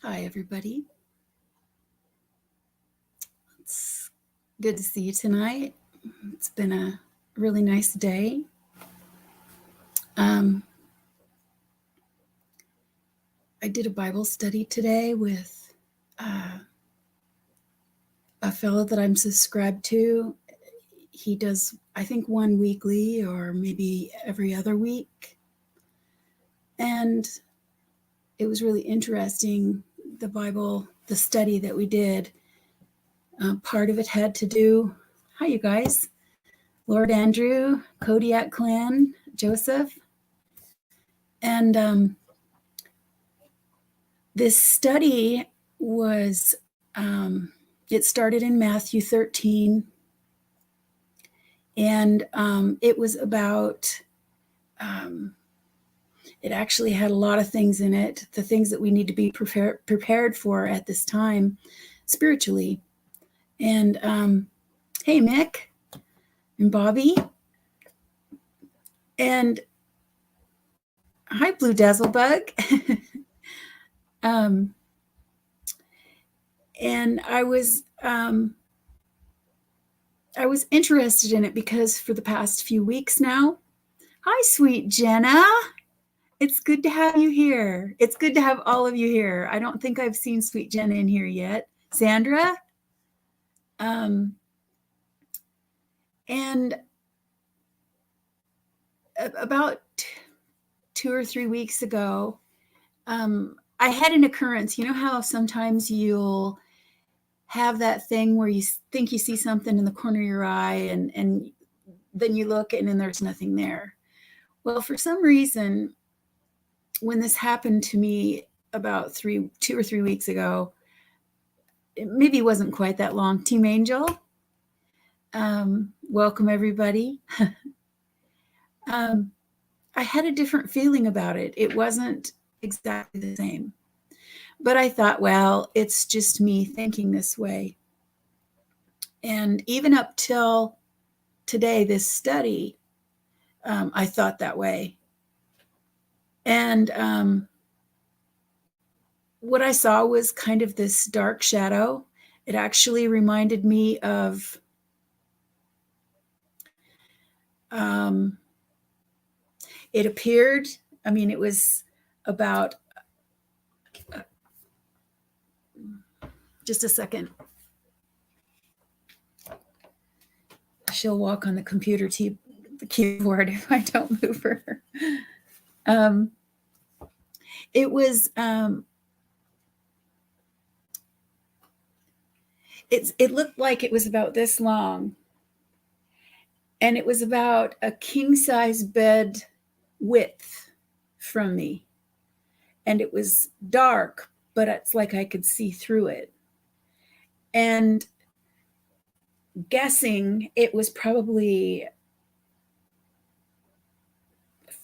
Hi, everybody. It's good to see you tonight. It's been a really nice day. I did a Bible study today with a fellow that I'm subscribed to. He does, I think, one weekly or maybe every other week. And it was really interesting, the study that we did. Part of it had to do, hi, you guys, Lord Andrew, Kodiak Clan, Joseph. And this study was, it started in Matthew 13, and it was about, it actually had a lot of things in it, the things that we need to be prepared for at this time spiritually. And hey, Mick and Bobby. And hi, Blue Dazzlebug. And I was interested in it because for the past few weeks now, hi, sweet Jenna. It's good to have you here. It's good to have all of you here. I don't think I've seen sweet Jenna in here yet. Sandra? And about 2 or 3 weeks ago, I had an occurrence. You know how sometimes you'll have that thing where you think you see something in the corner of your eye and then you look and then there's nothing there. Well, for some reason, when this happened to me about 2 or 3 weeks ago, it maybe wasn't quite that long. Team Angel, welcome everybody. I had a different feeling about it. It wasn't exactly the same. But I thought, well, it's just me thinking this way. And even up till today, this study, I thought that way. And what I saw was kind of this dark shadow. It actually reminded me of it appeared, I mean, it was about, just a second. She'll walk on the computer the keyboard if I don't move her. It was, it looked like it was about this long. And it was about a king-size bed width from me. And it was dark, but it's like I could see through it. And guessing it was probably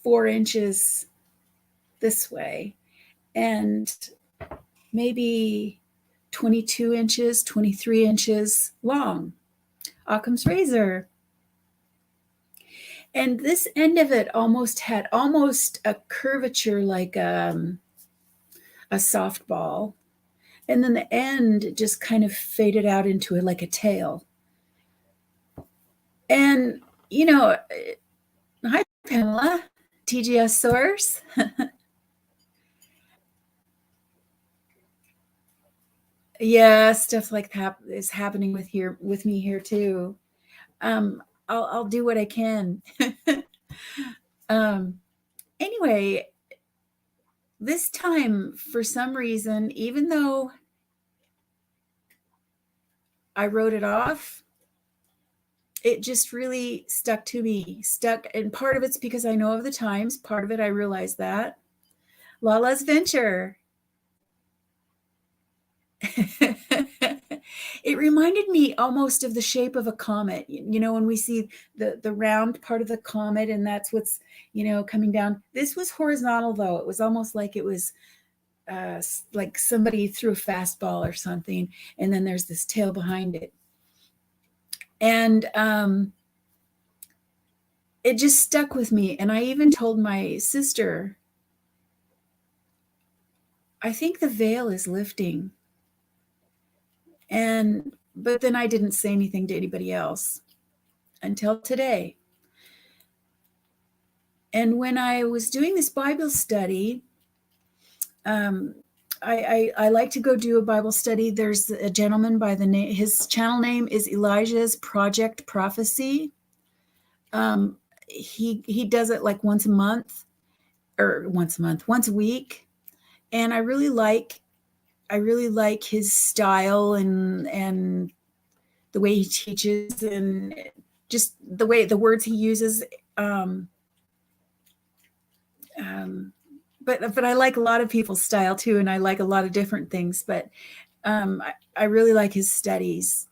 4 inches this way and maybe 22 inches, 23 inches long. Occam's razor. And this end of it had almost a curvature like a softball. And then the end just kind of faded out into it like a tail. And, you know, hi, Pamela, TGS source. Yeah, stuff like that is happening with me here too. I'll do what I can. Anyway, this time, for some reason, even though I wrote it off, it just really stuck to me. And part of it's because I know of the times. Part of it, I realized that. Lala's Venture. It reminded me almost of the shape of a comet. You know, when we see the round part of the comet and that's what's, coming down. This was horizontal though. It was almost like it was like somebody threw a fastball or something. And then there's this tail behind it. And it just stuck with me. And I even told my sister, I think the veil is lifting. But then I didn't say anything to anybody else until today. And when I was doing this Bible study, I like to go do a Bible study. There's a gentleman by the name, his channel name is Elijah's Project Prophecy. He does it like once a week. And I really like his style and the way he teaches and just the words he uses. But I like a lot of people's style too, and I like a lot of different things. But I really like his studies.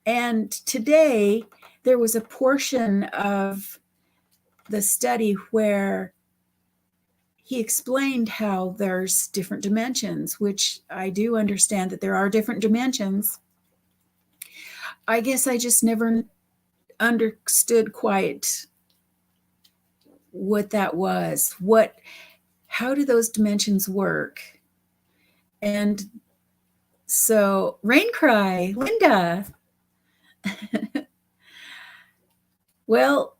And today there was a portion of the study where he explained how there's different dimensions, which I do understand that there are different dimensions. I guess I just never understood quite what that was. How do those dimensions work? And so, rain cry, Linda. Well,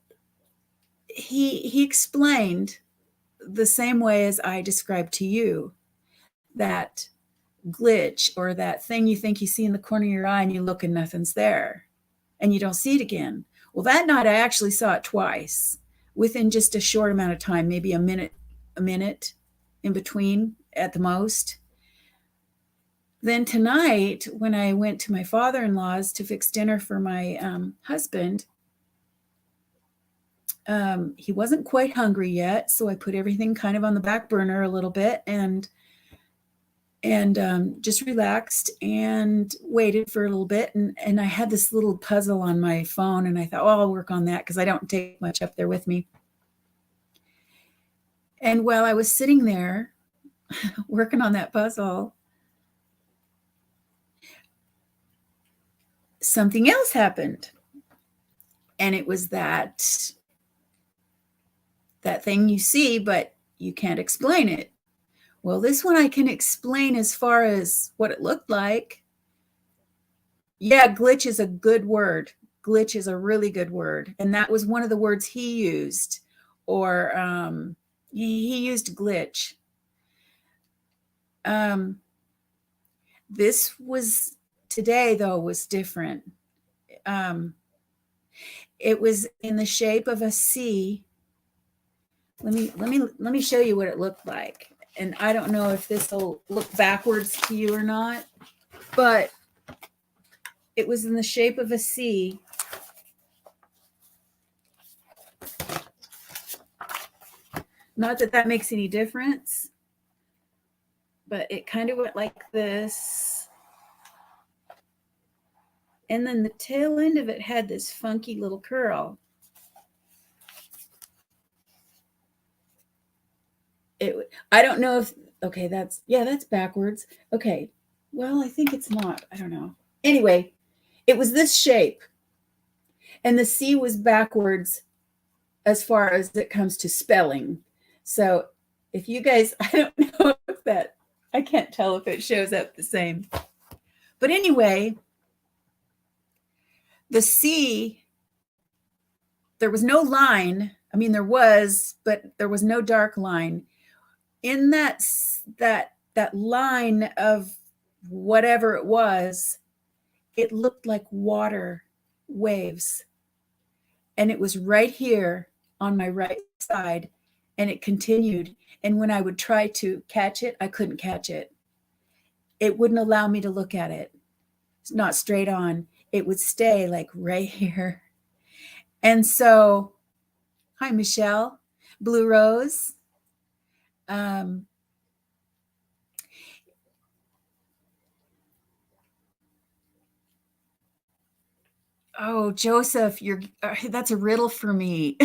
he explained the same way as I described to you, that glitch or that thing you think you see in the corner of your eye and you look and nothing's there and you don't see it again. Well, that night I actually saw it twice within just a short amount of time, maybe a minute in between at the most. Then tonight, when I went to my father-in-law's to fix dinner for my husband, he wasn't quite hungry yet, so I put everything kind of on the back burner a little bit and just relaxed and waited for a little bit. And I had this little puzzle on my phone, and I thought, I'll work on that because I don't take much up there with me. And while I was sitting there working on that puzzle, something else happened. And it was that thing you see, but you can't explain it. Well, this one I can explain as far as what it looked like. Yeah, glitch is a good word. Glitch is a really good word. And that was one of the words he used. Or he used glitch. This was today, though, was different. It was in the shape of a C. Let me show you what it looked like. And I don't know if this will look backwards to you or not, but it was in the shape of a C. Not that that makes any difference, but it kind of went like this. And then the tail end of it had this funky little curl. I don't know if, okay, that's backwards. Okay, well, I think it's not. I don't know. Anyway, it was this shape. And the C was backwards as far as it comes to spelling. So if you guys, I don't know if that, I can't tell if it shows up the same. But anyway, the C, there was no line. I mean, there was, but there was no dark line. In that line of whatever it was, it looked like water waves. And it was right here on my right side, and it continued. And when I would try to catch it, I couldn't catch it. It wouldn't allow me to look at it. It's not straight on. It would stay like right here. And so, hi, Michelle, Blue Rose. Oh, Joseph, that's a riddle for me.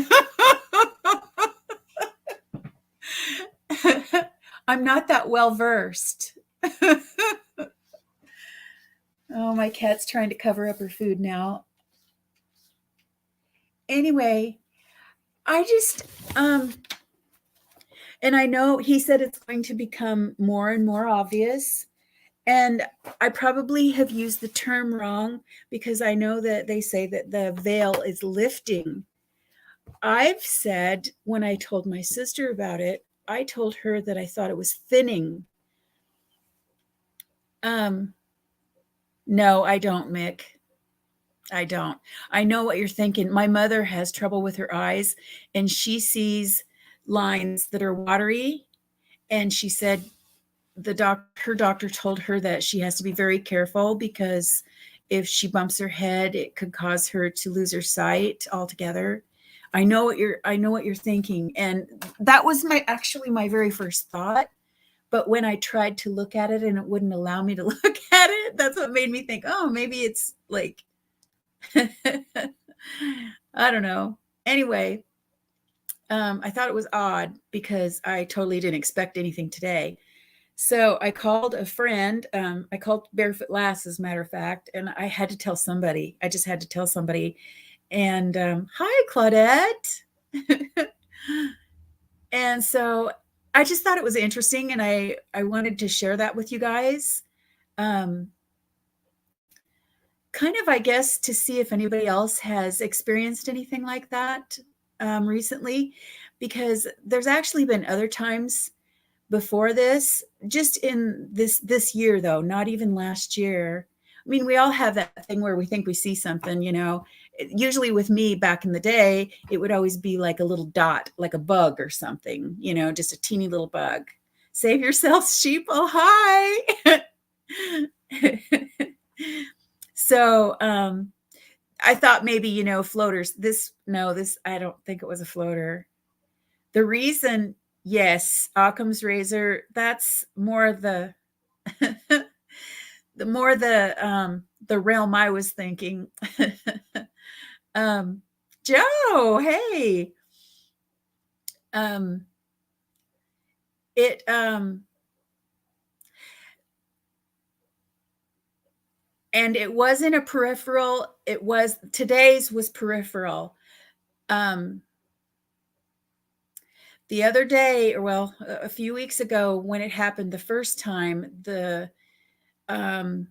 I'm not that well versed. Oh, my cat's trying to cover up her food now. Anyway, I just, And I know he said it's going to become more and more obvious. And I probably have used the term wrong because I know that they say that the veil is lifting. I've said, when I told my sister about it, I told her that I thought it was thinning. Um, no, I don't, Mick. I don't. I know what you're thinking. My mother has trouble with her eyes, and she sees lines that are watery. And she said her doctor told her that she has to be very careful because if she bumps her head, it could cause her to lose her sight altogether. I know what you're thinking, and that was my very first thought. But when I tried to look at it and it wouldn't allow me to look at it, that's what made me think, oh, maybe it's like I don't know. Anyway, I thought it was odd because I totally didn't expect anything today. So I called a friend. I called Barefoot Lass, as a matter of fact, and I had to tell somebody. I just had to tell somebody. And hi, Claudette. And so I just thought it was interesting, and I wanted to share that with you guys. Um, Kind of, I guess, to see if anybody else has experienced anything like that recently, because there's actually been other times before this, just in this year though, not even last year. I mean, we all have that thing where we think we see something, you know. Usually with me back in the day, it would always be like a little dot, like a bug or something, you know, just a teeny little bug. Save yourself, sheep. Oh, hi. So I thought maybe, you know, floaters. This, I don't think it was a floater. The reason, yes, Occam's razor, that's more the the realm I was thinking. um Joe, hey. Um it And it wasn't a peripheral, it was today's was peripheral. Um the other day, or well, a few weeks ago when it happened the first time, um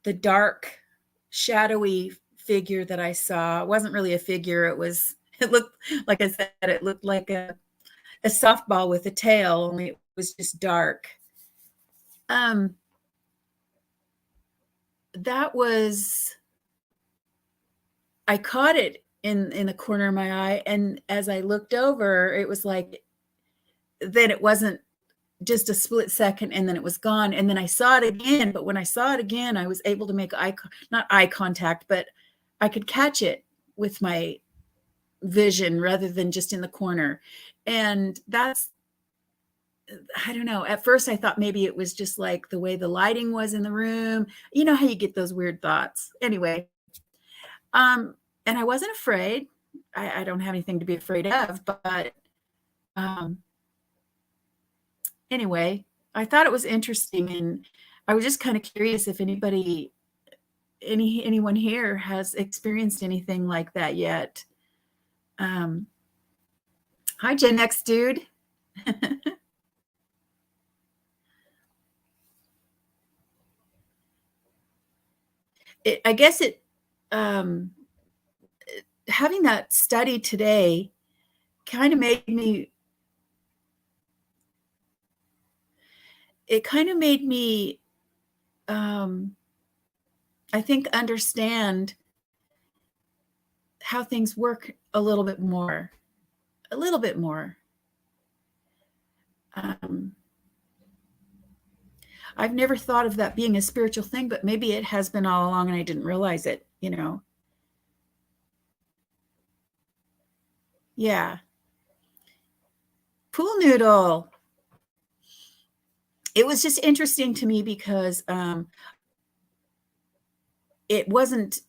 the dark, shadowy figure that I saw wasn't really a figure. It looked, like I said, it looked like a softball with a tail, only it was just dark. Um, that was, I caught it in the corner of my eye. And as I looked over, it was like, then it wasn't just a split second and then it was gone. And then I saw it again. But when I saw it again, I was able to make not eye contact, but I could catch it with my vision rather than just in the corner. And that's, I don't know. At first, I thought maybe it was just like the way the lighting was in the room. You know how you get those weird thoughts. Anyway, and I wasn't afraid. I don't have anything to be afraid of. But um, anyway, I thought it was interesting, and I was just kind of curious if anyone here has experienced anything like that yet. Um, Hi, Gen X dude. I guess um, having that study today kind of made me, it kind of made me, um, I think, understand how things work a little bit more, a little bit more. Um, I've never thought of that being a spiritual thing, but maybe it has been all along and I didn't realize it, you know? Yeah. Pool noodle. It was just interesting to me because it wasn't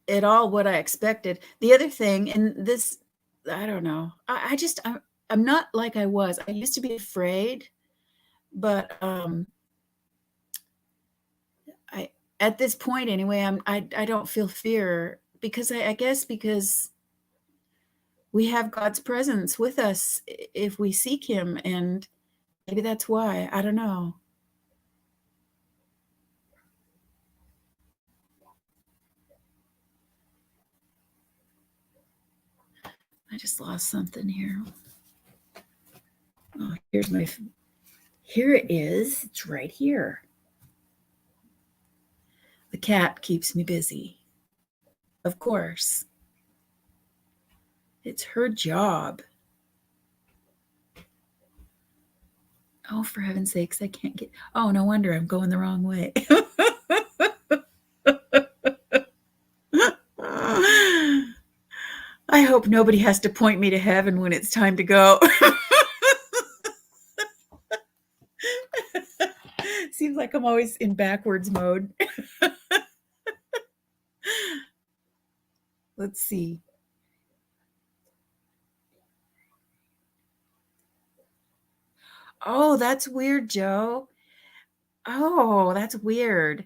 at all what I expected. The other thing, and this, I don't know, I'm not like I was. I used to be afraid, but I, at this point anyway, I don't feel fear because I guess because we have God's presence with us if we seek him, and maybe that's why. I don't know. I just lost something here. Oh, here it is. It's right here. The cat keeps me busy. Of course. It's her job. Oh, for heaven's sakes, I can't get. Oh, no wonder I'm going the wrong way. I hope nobody has to point me to heaven when it's time to go. Seems like I'm always in backwards mode. Let's see. Oh, that's weird, Joe. Oh, that's weird.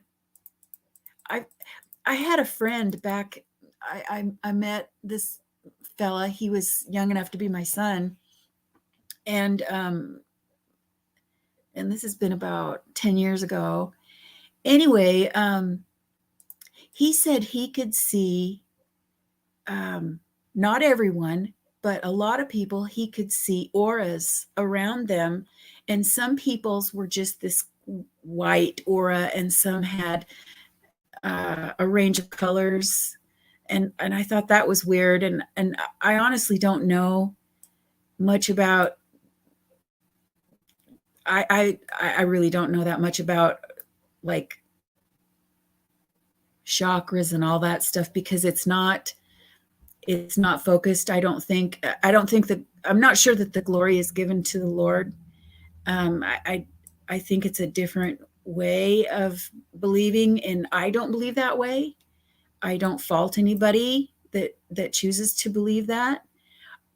I I had a friend back. I met this fella. He was young enough to be my son, and this has been about 10 years ago. Anyway, he said he could see, not everyone, but a lot of people, he could see auras around them. And some people's were just this white aura, and some had a range of colors. And I thought that was weird. And I honestly don't know much about, I really don't know that much about like chakras and all that stuff, because it's not focused. I don't think that, I'm not sure that the glory is given to the Lord. I think it's a different way of believing, and I don't believe that way. I don't fault anybody that chooses to believe that.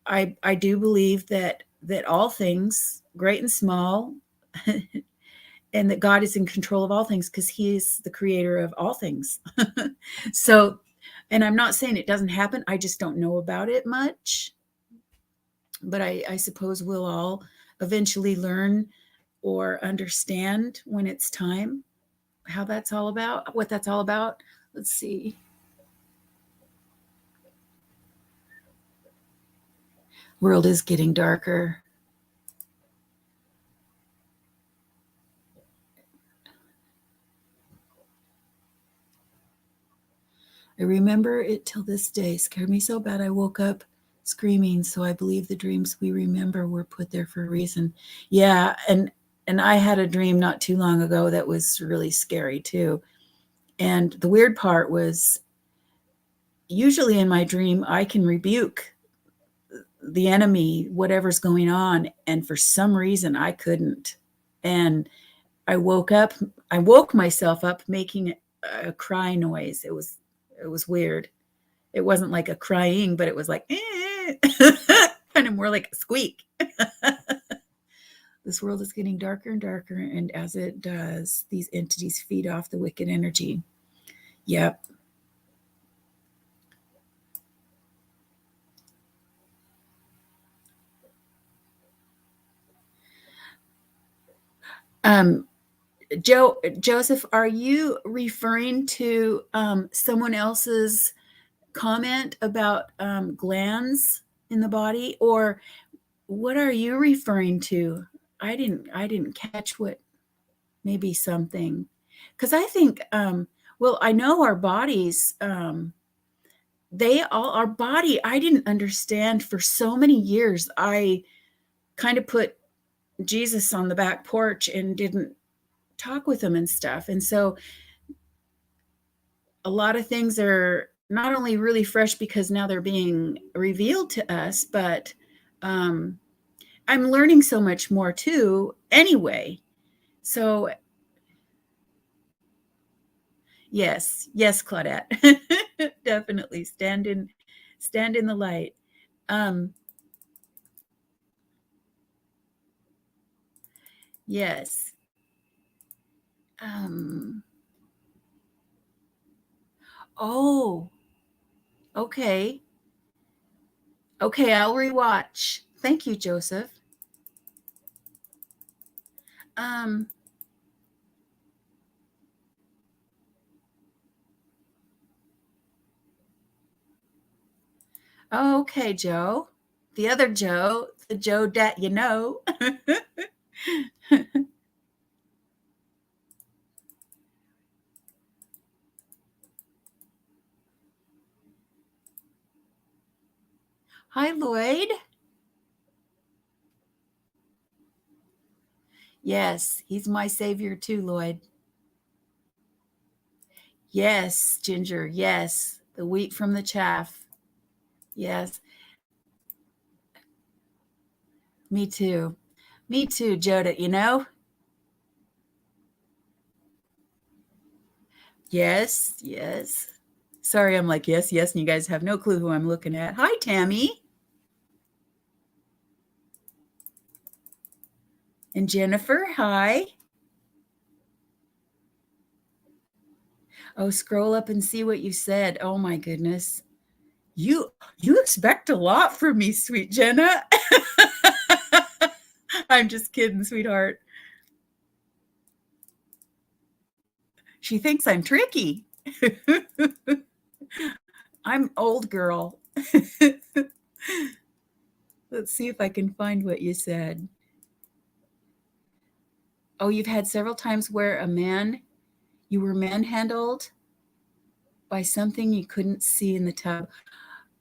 I do believe that all things, great and small, and that God is in control of all things, because he is the creator of all things. So, and I'm not saying it doesn't happen. I just don't know about it much. But I suppose we'll all eventually learn or understand when it's time how that's all about, what that's all about. Let's see. World is getting darker. I remember it till this day. Scared me so bad I woke up screaming. So I believe the dreams we remember were put there for a reason. Yeah, and I had a dream not too long ago that was really scary too. And the weird part was, usually in my dream I can rebuke the enemy, whatever's going on, and for some reason I couldn't. And I woke myself up making a cry noise. It was weird. It wasn't like a crying, but it was like kind of more like a squeak. This world is getting darker and darker, and as it does, these entities feed off the wicked energy. Yep. Um, Joseph, are you referring to someone else's comment about glands in the body, or what are you referring to? I didn't catch what, maybe something, because I think, well, I know our bodies, our body, I didn't understand for so many years. I kind of put Jesus on the back porch and didn't talk with him and stuff. And so a lot of things are not only really fresh because now they're being revealed to us, but um, I'm learning so much more too anyway. So yes, Claudette. Definitely stand in the light. Um, yes. Um, oh, okay. Okay, I'll rewatch. Thank you, Joseph. Um, okay, Joe. The other Joe, the Joe that you know. Hi, Lloyd. Yes, he's my savior too, Lloyd. Yes, Ginger. Yes, the wheat from the chaff. Yes, me too. Me too, Joda, you know? Yes, yes. Sorry, I'm like, yes, yes, and you guys have no clue who I'm looking at. Hi, Tammy and Jennifer. Hi. Oh, scroll up and see what you said. Oh my goodness. You you expect a lot from me, sweet Jenna. I'm just kidding, sweetheart. She thinks I'm tricky. I'm old girl. Let's see if I can find what you said. Oh, you've had several times where you were manhandled by something you couldn't see in the tub.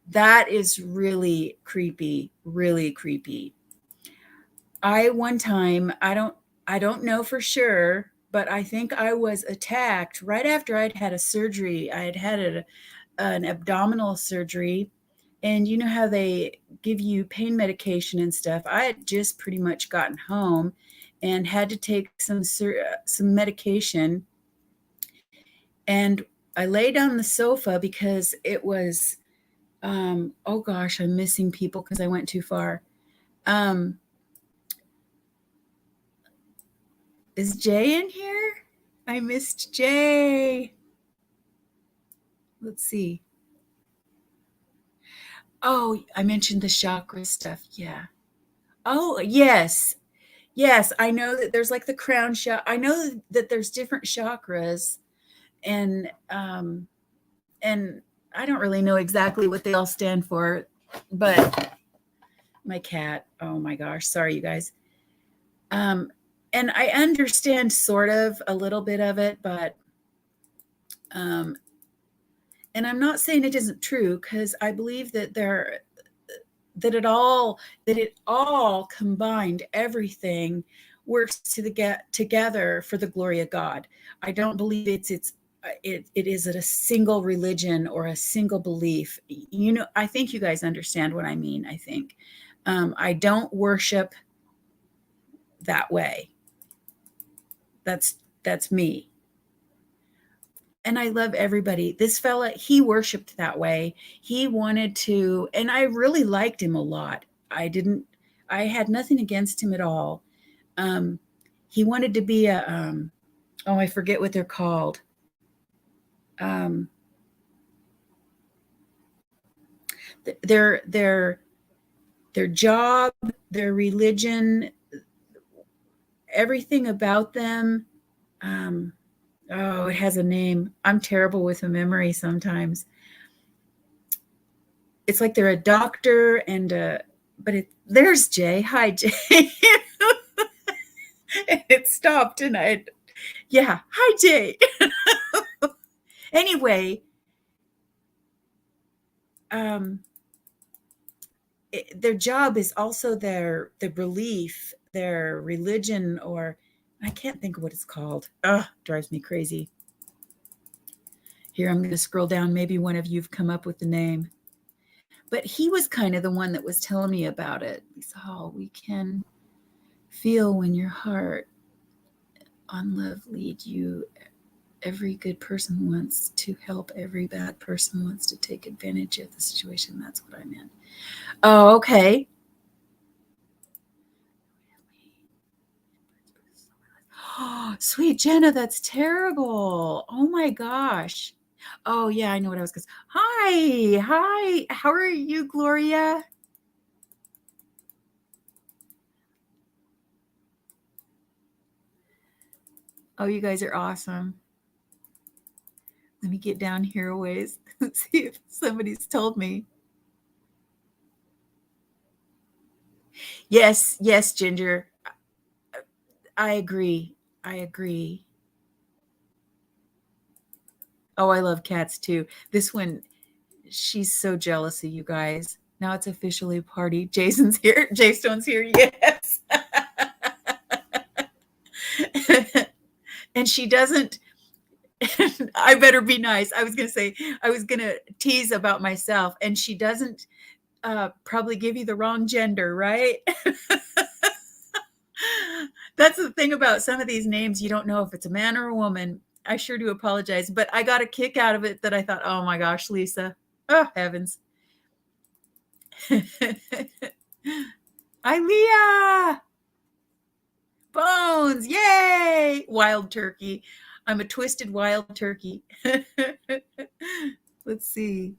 That is really creepy, really creepy. I one time, I don't know for sure, but I think I was attacked right after I'd had a surgery. I had had an abdominal surgery, and you know how they give you pain medication and stuff. I had just pretty much gotten home and had to take some medication, and I laid on the sofa because it was oh gosh, I'm missing people because I went too far. Um, is Jay in here? I missed Jay. Let's see. Oh, I mentioned the chakra stuff. Yeah. Oh, yes. Yes, I know that there's like the crown chakra. I know that there's different chakras, and and I don't really know exactly what they all stand for, but my cat, oh my gosh, sorry you guys. Um and I understand sort of a little bit of it, but um and I'm not saying it isn't true, because I believe that it all combined, everything works together for the glory of God. I don't believe it is a single religion or a single belief. You know, I think you guys understand what I mean. I think I don't worship that way. That's me. And I love everybody. This fella, he worshiped that way. He wanted to, and I really liked him a lot. I had nothing against him at all. Um, he wanted to be oh, I forget what they're called. Um, their their job, their religion, everything about them. Um, oh, it has a name. I'm terrible with a memory sometimes. It's like they're a doctor and but there's Jay. Hi, Jay. It stopped, and yeah. Hi, Jay. Anyway, um, their job is also their belief, their religion, or I can't think of what it's called. Ugh, drives me crazy. Here, I'm going to scroll down. Maybe one of you've come up with the name. But he was kind of the one that was telling me about it. He said, "Oh, we can feel when your heart on love lead you. Every good person wants to help. Every bad person wants to take advantage of the situation." That's what I meant. Oh, okay. Oh, sweet Jenna, that's terrible. Oh my gosh. Oh yeah, I know what I was going to. Hi, hi. How are you, Gloria? Oh, you guys are awesome. Let me get down here a ways and see if somebody's told me. Yes, yes, Ginger. I agree. I agree. Oh, I love cats too. This one, she's so jealous of you guys. Now it's officially a party. Jason's here. Jay Stone's here. Yes. And she doesn't. I better be nice. I was going to say, I was going to tease about myself, and she doesn't probably give you the wrong gender, right? That's the thing about some of these names. You don't know if it's a man or a woman. I sure do apologize, but I got a kick out of it that I thought, oh my gosh, Lisa. Oh, heavens. Hi, Leah. Bones. Yay. Wild turkey. I'm a twisted wild turkey. Let's see.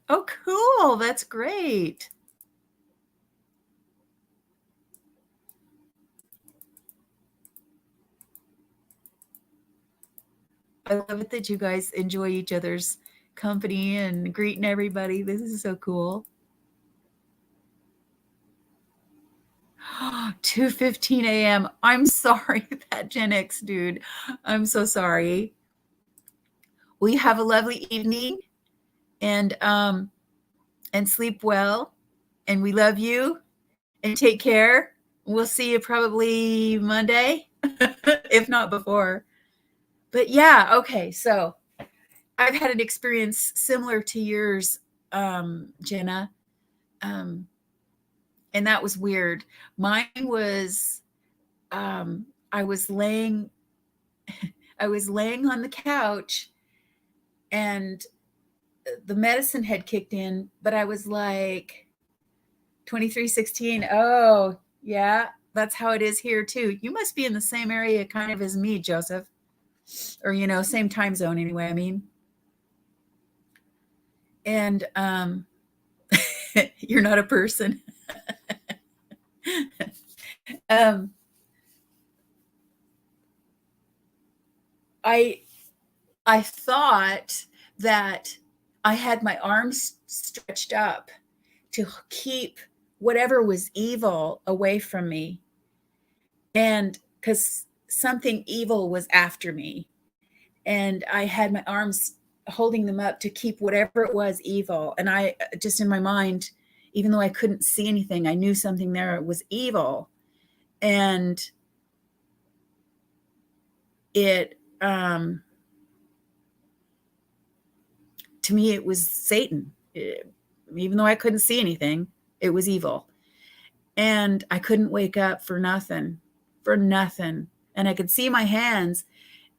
Oh, cool. That's great. I love it that you guys enjoy each other's company and greeting everybody. This is so cool. 2:15 a.m. I'm sorry, that Gen X dude. I'm so sorry. We have a lovely evening and sleep well. And we love you and take care. We'll see you probably Monday, if not before. But yeah, okay. So I've had an experience similar to yours, Jenna. Um, and that was weird. Mine was I was laying I was laying on the couch and the medicine had kicked in, but I was like 2316. Oh, yeah, that's how it is here too. You must be in the same area kind of as me, Joseph. Or same time zone anyway, I mean. And you're not a person. um I I thought that I had my arms stretched up to keep whatever was evil away from me. And because something evil was after me, and I had my arms holding them up to keep whatever it was evil. And I just in my mind, even though I couldn't see anything, I knew something there was evil. And it, to me, it was Satan. Even though I couldn't see anything, it was evil. And I couldn't wake up for nothing, for nothing. And I could see my hands.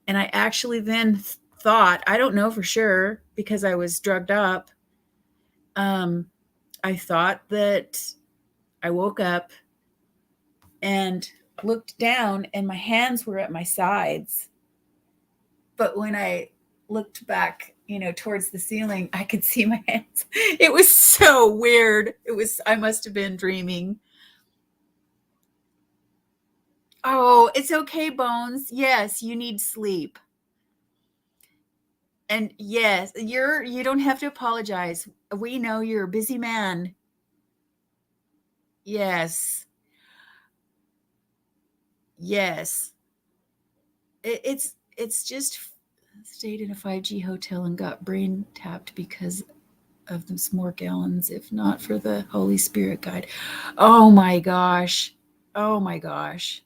And I actually then thought, I don't know for sure because I was drugged up. I thought that I woke up and looked down and my hands were at my sides. But when I looked back, towards the ceiling, I could see my hands. It was so weird. I must have been dreaming. Oh, it's okay, Bones. Yes, you need sleep. And yes, you don't have to apologize. We know you're a busy man. Yes. Yes. It's just stayed in a 5G hotel and got brain tapped because of those more gallons, if not for the Holy Spirit guide. Oh my gosh. Oh my gosh.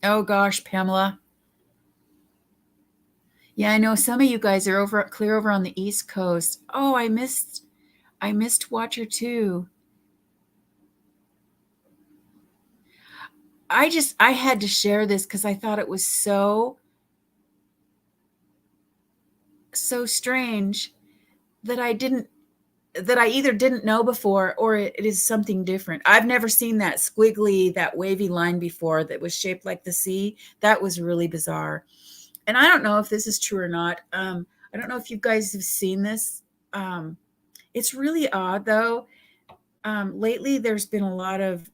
Oh gosh, Pamela. Yeah, I know some of you guys are clear over on the East Coast. Oh, I missed Watcher too. I had to share this because I thought it was so strange that I either didn't know before or it is something different. I've never seen that squiggly, that wavy line before that was shaped like the sea. That was really bizarre. And I don't know if this is true or not. I don't know if you guys have seen this. It's really odd though. Lately, there's been a lot of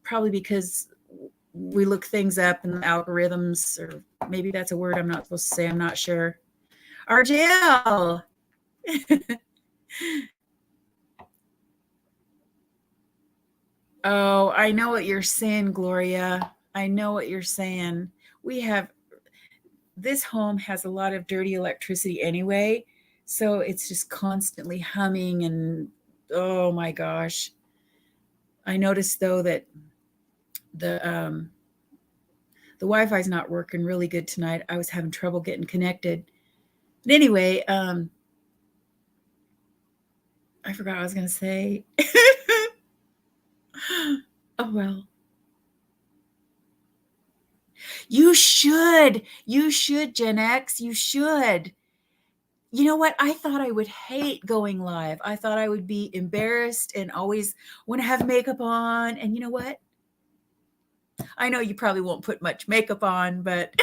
probably because we look things up in the algorithms, or maybe that's a word I'm not supposed to say. I'm not sure. RJL. Oh, I know what you're saying, Gloria. I know what you're saying. We have this home has a lot of dirty electricity anyway, so it's just constantly humming and oh my gosh. I noticed though that the the Wi-Fi is not working really good tonight. I was having trouble getting connected. But anyway, I forgot what I was going to say. Oh well. You should. You should, Gen X. You should. You know what? I thought I would hate going live. I thought I would be embarrassed and always want to have makeup on. And you know what? I know you probably won't put much makeup on, but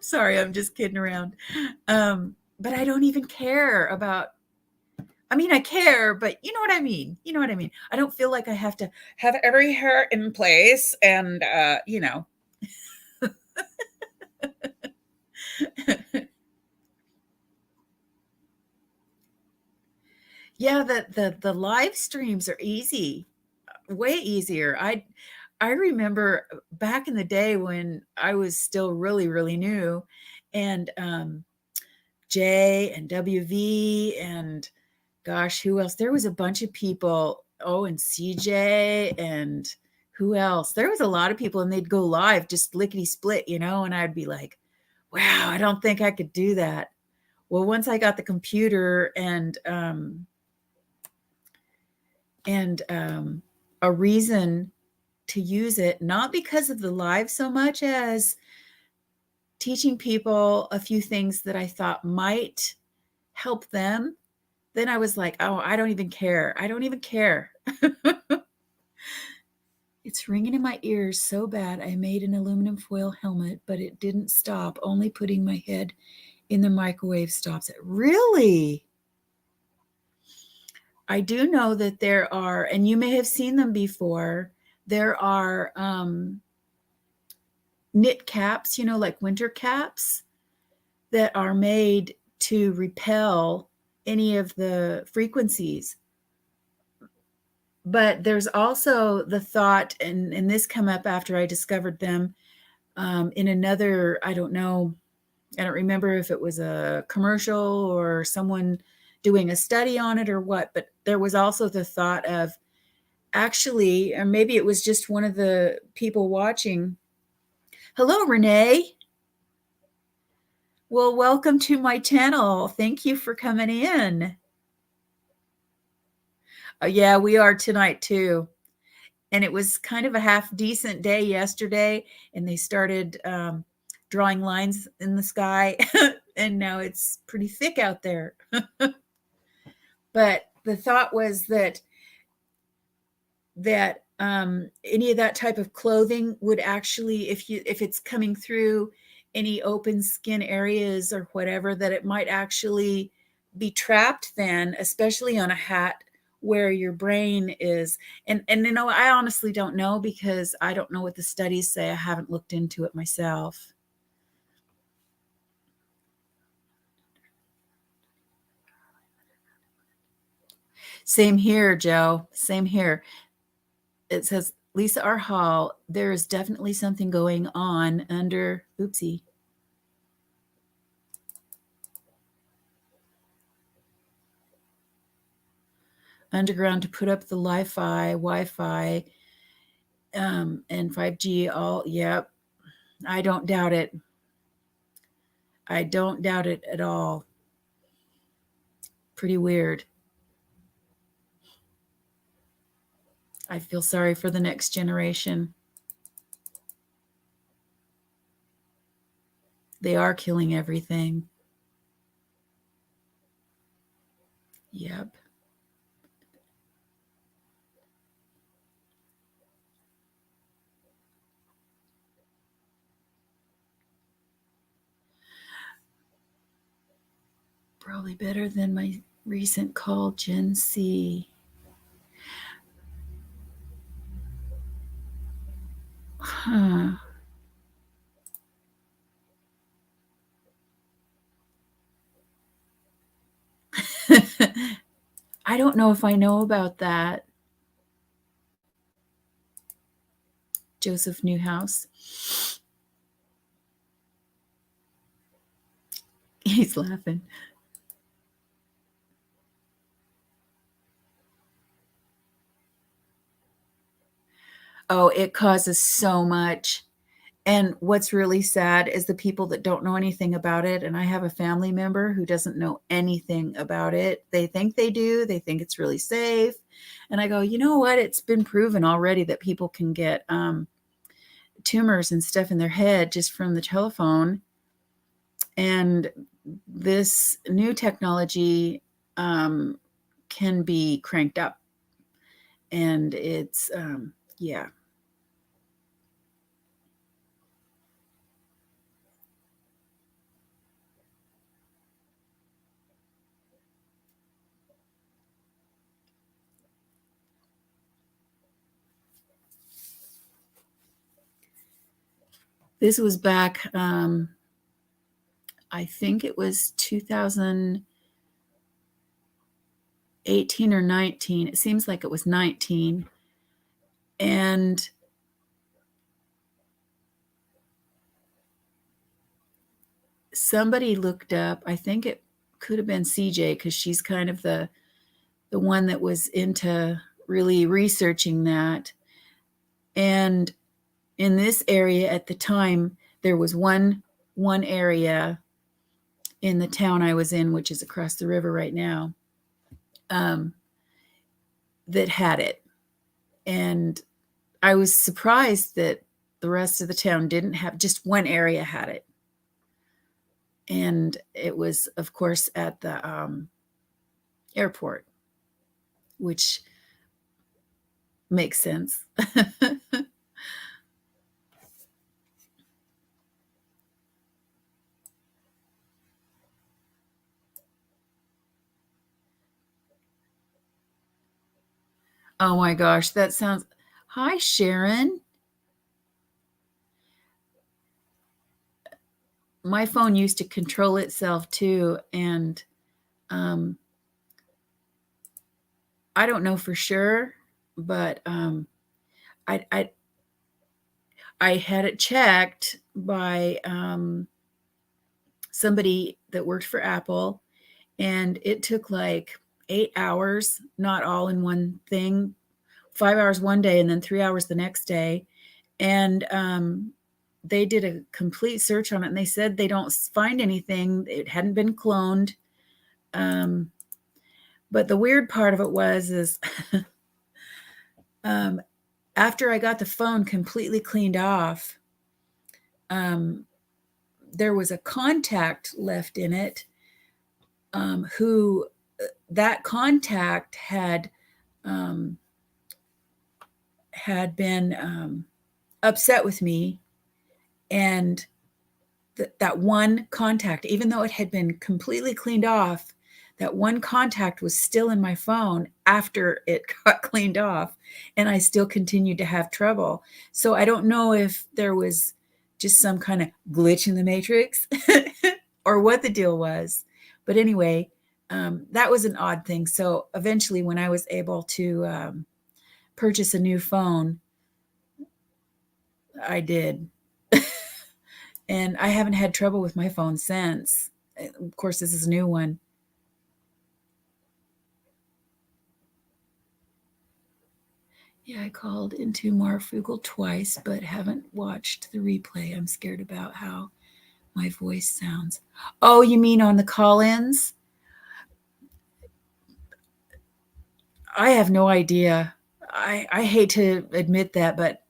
sorry, I'm just kidding around. But I don't even care about, I mean, I care, but you know what I mean. You know what I mean. I don't feel like I have to have every hair in place and, you know. Yeah, the live streams are easy, way easier. I remember back in the day when I was still really, really new, and Jay and WV and gosh, who else? There was a bunch of people. Oh, and CJ and who else? There was a lot of people, and they'd go live just lickety split, you know, and I'd be like, wow, I don't think I could do that. Well, once I got the computer and a reason to use it, not because of the live so much as teaching people a few things that I thought might help them, then I was like, oh, I don't even care. I don't even care. It's ringing in my ears so bad. I made an aluminum foil helmet, but it didn't stop. Only putting my head in the microwave stops it. Really? I do know that there are, and you may have seen them before, there are knit caps, you know, like winter caps that are made to repel any of the frequencies. But there's also the thought, and this come up after I discovered them in another, I don't know, I don't remember if it was a commercial or someone doing a study on it or what, but there was also the thought of actually, or maybe it was just one of the people watching. Hello, Renee. Well, welcome to my channel. Thank you for coming in. Yeah, we are tonight too. And it was kind of a half decent day yesterday, and they started drawing lines in the sky, and now it's pretty thick out there. But the thought was that any of that type of clothing would actually, if it's coming through any open skin areas or whatever, that it might actually be trapped then, especially on a hat where your brain is. And you know, I honestly don't know because I don't know what the studies say. I haven't looked into it myself. Same here, Joe. Same here. It says, Lisa R. Hall, there is definitely something going on oopsie. Underground to put up the Wi-Fi, and 5G. All, yep. I don't doubt it. I don't doubt it at all. Pretty weird. I feel sorry for the next generation. They are killing everything. Yep. probably better than my recent call, Gen C. Huh. I don't know if I know about that. Joseph Newhouse. He's laughing. Oh, it causes so much. And what's really sad is the people that don't know anything about it. And I have a family member who doesn't know anything about it. They think they do, they think it's really safe. And I go, you know what? It's been proven already that people can get tumors and stuff in their head just from the telephone. And this new technology can be cranked up. And it's, yeah. This was back, I think it was 2018 or 19. It seems like it was 19. And somebody looked up, I think it could have been CJ, because she's kind of the one that was into really researching that. And in this area at the time, there was one area in the town I was in, which is across the river right now, that had it. And I was surprised that the rest of the town didn't have, just one area had it. And it was, of course, at the airport, which makes sense. Oh my gosh, that sounds. Hi, Sharon. My phone used to control itself too, and I don't know for sure, but I had it checked by somebody that worked for Apple, and it took like 8 hours, not all in one thing, 5 hours one day and then 3 hours the next day. And they did a complete search on it, and they said they don't find anything. It hadn't been cloned. But the weird part of it is after I got the phone completely cleaned off, there was a contact left in it, who that contact had been upset with me. And that one contact, even though it had been completely cleaned off, that one contact was still in my phone after it got cleaned off, and I still continued to have trouble. So I don't know if there was just some kind of glitch in the matrix or what the deal was. But anyway, that was an odd thing. So eventually, when I was able to purchase a new phone, I did. And I haven't had trouble with my phone since. Of course, this is a new one. Yeah, I called into Marfugal twice, but haven't watched the replay. I'm scared about how my voice sounds. Oh, you mean on the call-ins? I have no idea. I hate to admit that, but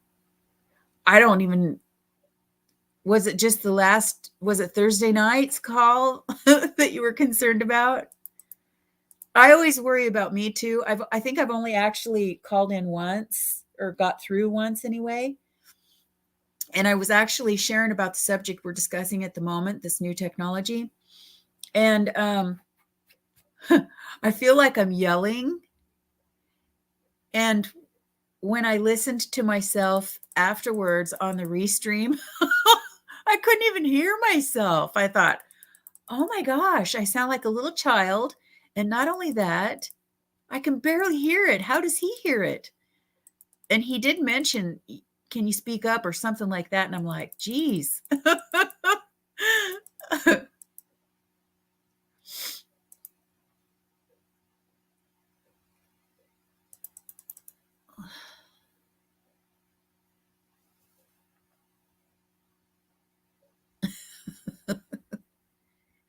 I don't even. Was it just was it Thursday night's call that you were concerned about? I always worry about me too. I think I've only actually called in once, or got through once anyway. And I was actually sharing about the subject we're discussing at the moment, this new technology. And I feel like I'm yelling. And when I listened to myself afterwards on the restream, I couldn't even hear myself. I thought, oh my gosh, I sound like a little child. And not only that, I can barely hear it. How does he hear it? And he did mention, can you speak up or something like that? And I'm like, geez.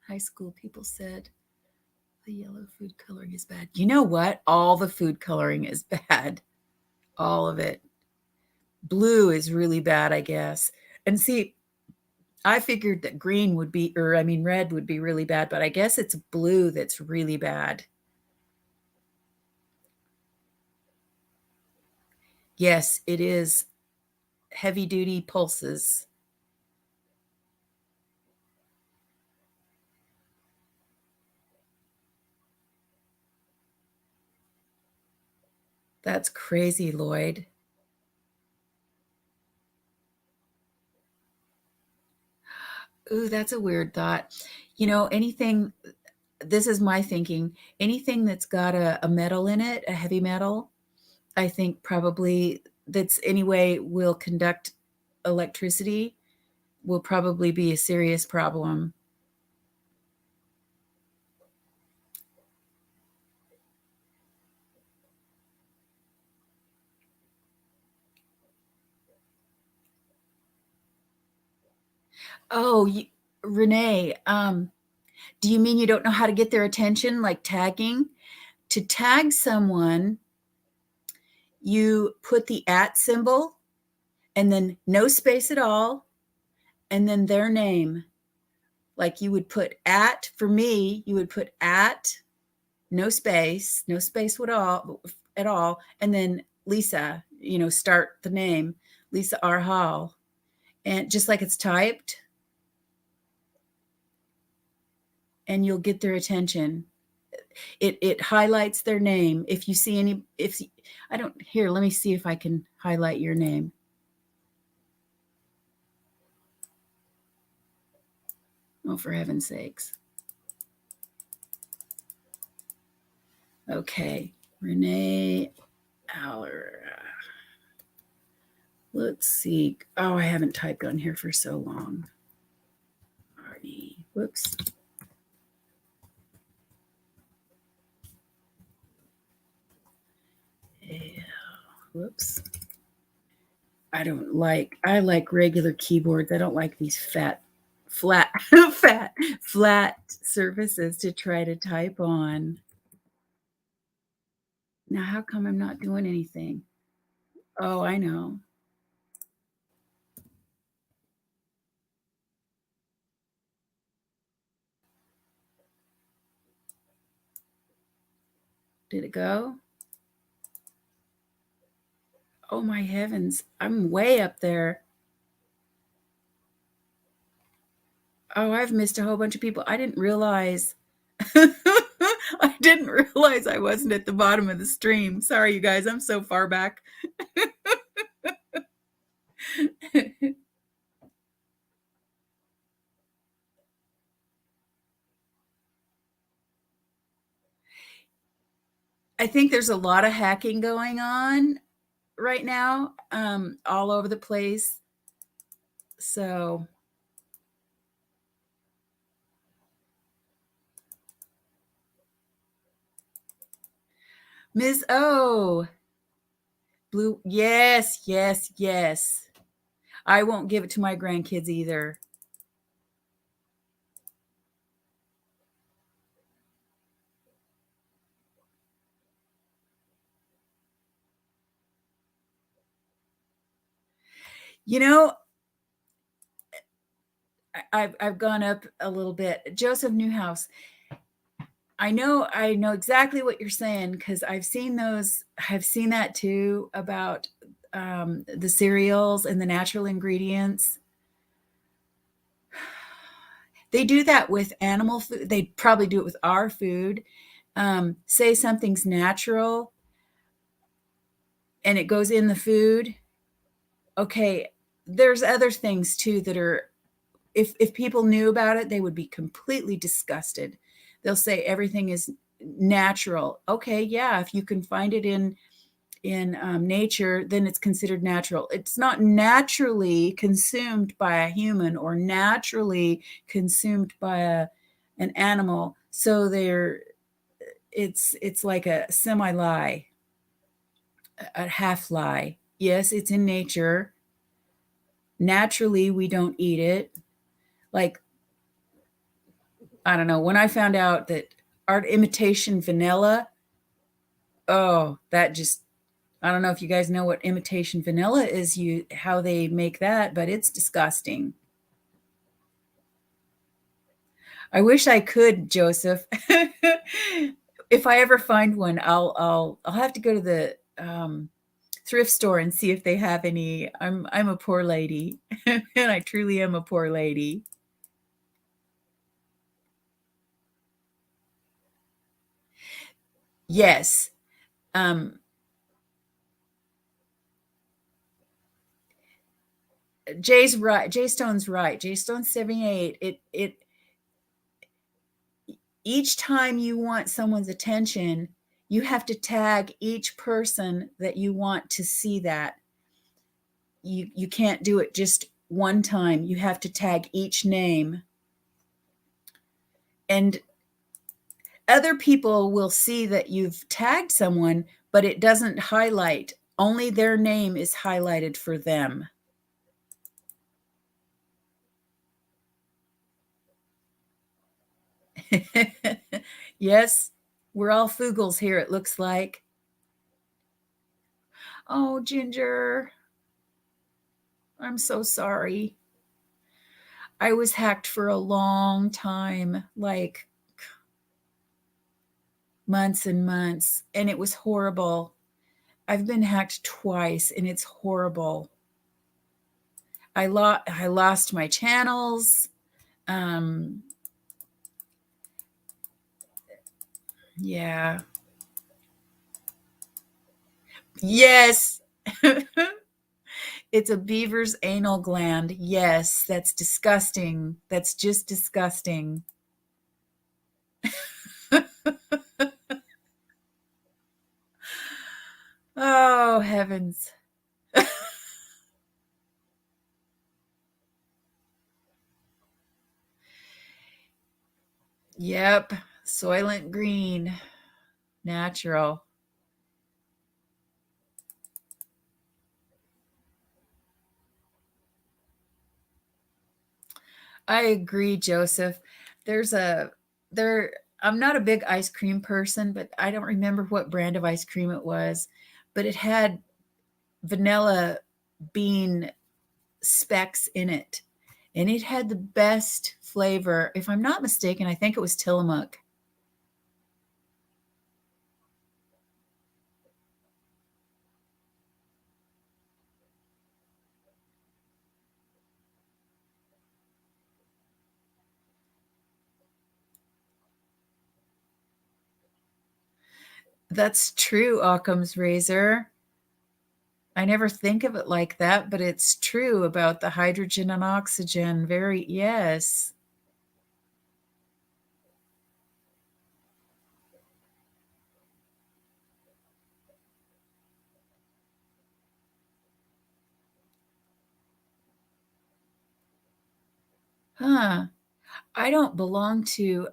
High school people said the yellow food coloring is bad. You know what? All the food coloring is bad. All of it. Blue is really bad, I guess. And see, I figured that green would be, or I mean, red would be really bad, but I guess it's blue that's really bad. Yes, it is heavy duty pulses. That's crazy, Lloyd. Ooh, that's a weird thought. Anything, this is my thinking, anything that's got a metal in it, a heavy metal, I think probably that's anyway will conduct electricity will probably be a serious problem. Oh, Renee, do you mean you don't know how to get their attention, like tagging? To tag someone, you put the at symbol and then no space at all, and then their name. Like you would put at, for me, you would put at, no space at all, and then Lisa, start the name, Lisa R. Hall, and just like it's typed, and you'll get their attention. It highlights their name. If you see any, if I don't, here, let me see if I can highlight your name. Oh, for heaven's sakes. Okay, Renee Aller. Let's see. Oh, I haven't typed on here for so long. Artie, whoops. Yeah, whoops. I like regular keyboards. I don't like these flat surfaces to try to type on. Now, how come I'm not doing anything? Oh, I know. Did it go? Oh my heavens, I'm way up there. Oh, I've missed a whole bunch of people. I didn't realize. I didn't realize I wasn't at the bottom of the stream. Sorry, you guys. I'm so far back. I think there's a lot of hacking going on right now, all over the place. So, Ms. O, blue, yes, yes, yes. I won't give it to my grandkids either. You know, I've gone up a little bit. Joseph Newhouse, I know exactly what you're saying because I've seen those. I've seen that too about the cereals and the natural ingredients. They do that with animal food. They probably do it with our food. say something's natural and it goes in the food, okay, there's other things too that are, if people knew about it, they would be completely disgusted. They'll say everything is natural. Okay, yeah, if you can find it in nature, then it's considered natural. It's not naturally consumed by a human or naturally consumed by an animal. So it's like a semi lie, a half lie. Yes, it's in nature. Naturally, we don't eat it. Like, I don't know, when I found out that art imitation vanilla, oh, that just, I don't know if you guys know what imitation vanilla is, how they make that, but it's disgusting. I wish I could, Joseph. If I ever find one, I'll have to go to the thrift store and see if they have any. I'm a poor lady, and I truly am a poor lady. Yes. Um, Jay's right. Jay Stone's right. Jay Stone's 78. It each time you want someone's attention, you have to tag each person that you want to see that. You can't do it just one time. You have to tag each name. And other people will see that you've tagged someone, but it doesn't highlight. Only their name is highlighted for them. Yes, we're all Fugels here, it looks like. Oh, Ginger, I'm so sorry. I was hacked for a long time, like months and months, and it was horrible. I've been hacked twice, and it's horrible. I lost my channels. Um, yeah. Yes. It's a beaver's anal gland. Yes, that's disgusting. That's just disgusting. Oh, heavens. Yep. Soylent Green. Natural. I agree, Joseph. There's a there I'm not a big ice cream person, but I don't remember what brand of ice cream it was, but it had vanilla bean specks in it. And it had the best flavor. If I'm not mistaken, I think it was Tillamook. That's true, Occam's razor. I never think of it like that, but it's true about the hydrogen and oxygen. Very, yes. Huh. I don't belong to,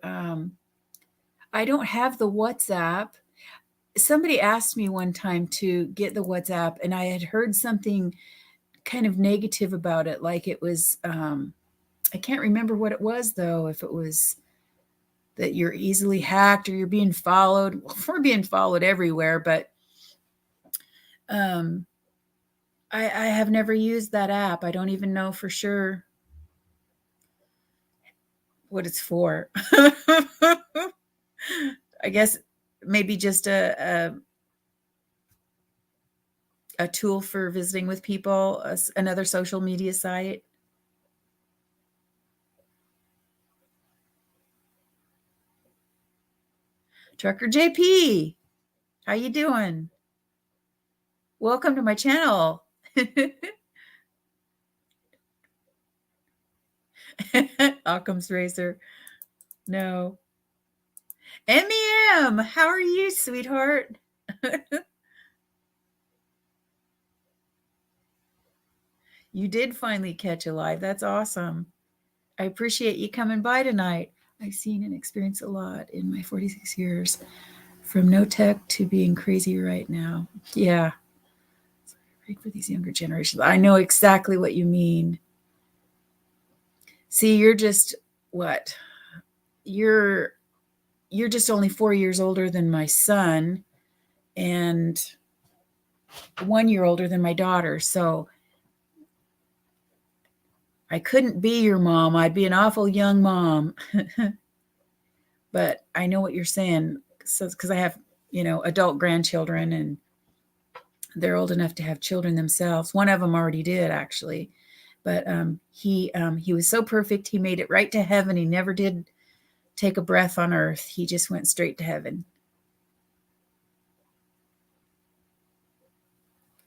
I don't have the WhatsApp. Somebody asked me one time to get the WhatsApp, and I had heard something kind of negative about it. Like it was, I can't remember what it was though, if it was that you're easily hacked or you're being followed. Well, we're being followed everywhere, but um, I have never used that app. I don't even know for sure what it's for. I guess maybe just a tool for visiting with people, another social media site. Trucker JP, how you doing? Welcome to my channel. Occam's razor. No. MEM, how are you, sweetheart? You did finally catch a live. That's awesome. I appreciate you coming by tonight. I've seen and experienced a lot in my 46 years, from no tech to being crazy right now. Yeah. Great for these younger generations. I know exactly what you mean. See, you're just what? You're just only 4 years older than my son and 1 year older than my daughter. So I couldn't be your mom. I'd be an awful young mom. But I know what you're saying. So, because I have, adult grandchildren and they're old enough to have children themselves. One of them already did, actually. But he was so perfect. He made it right to heaven. He never did take a breath on earth. He just went straight to heaven.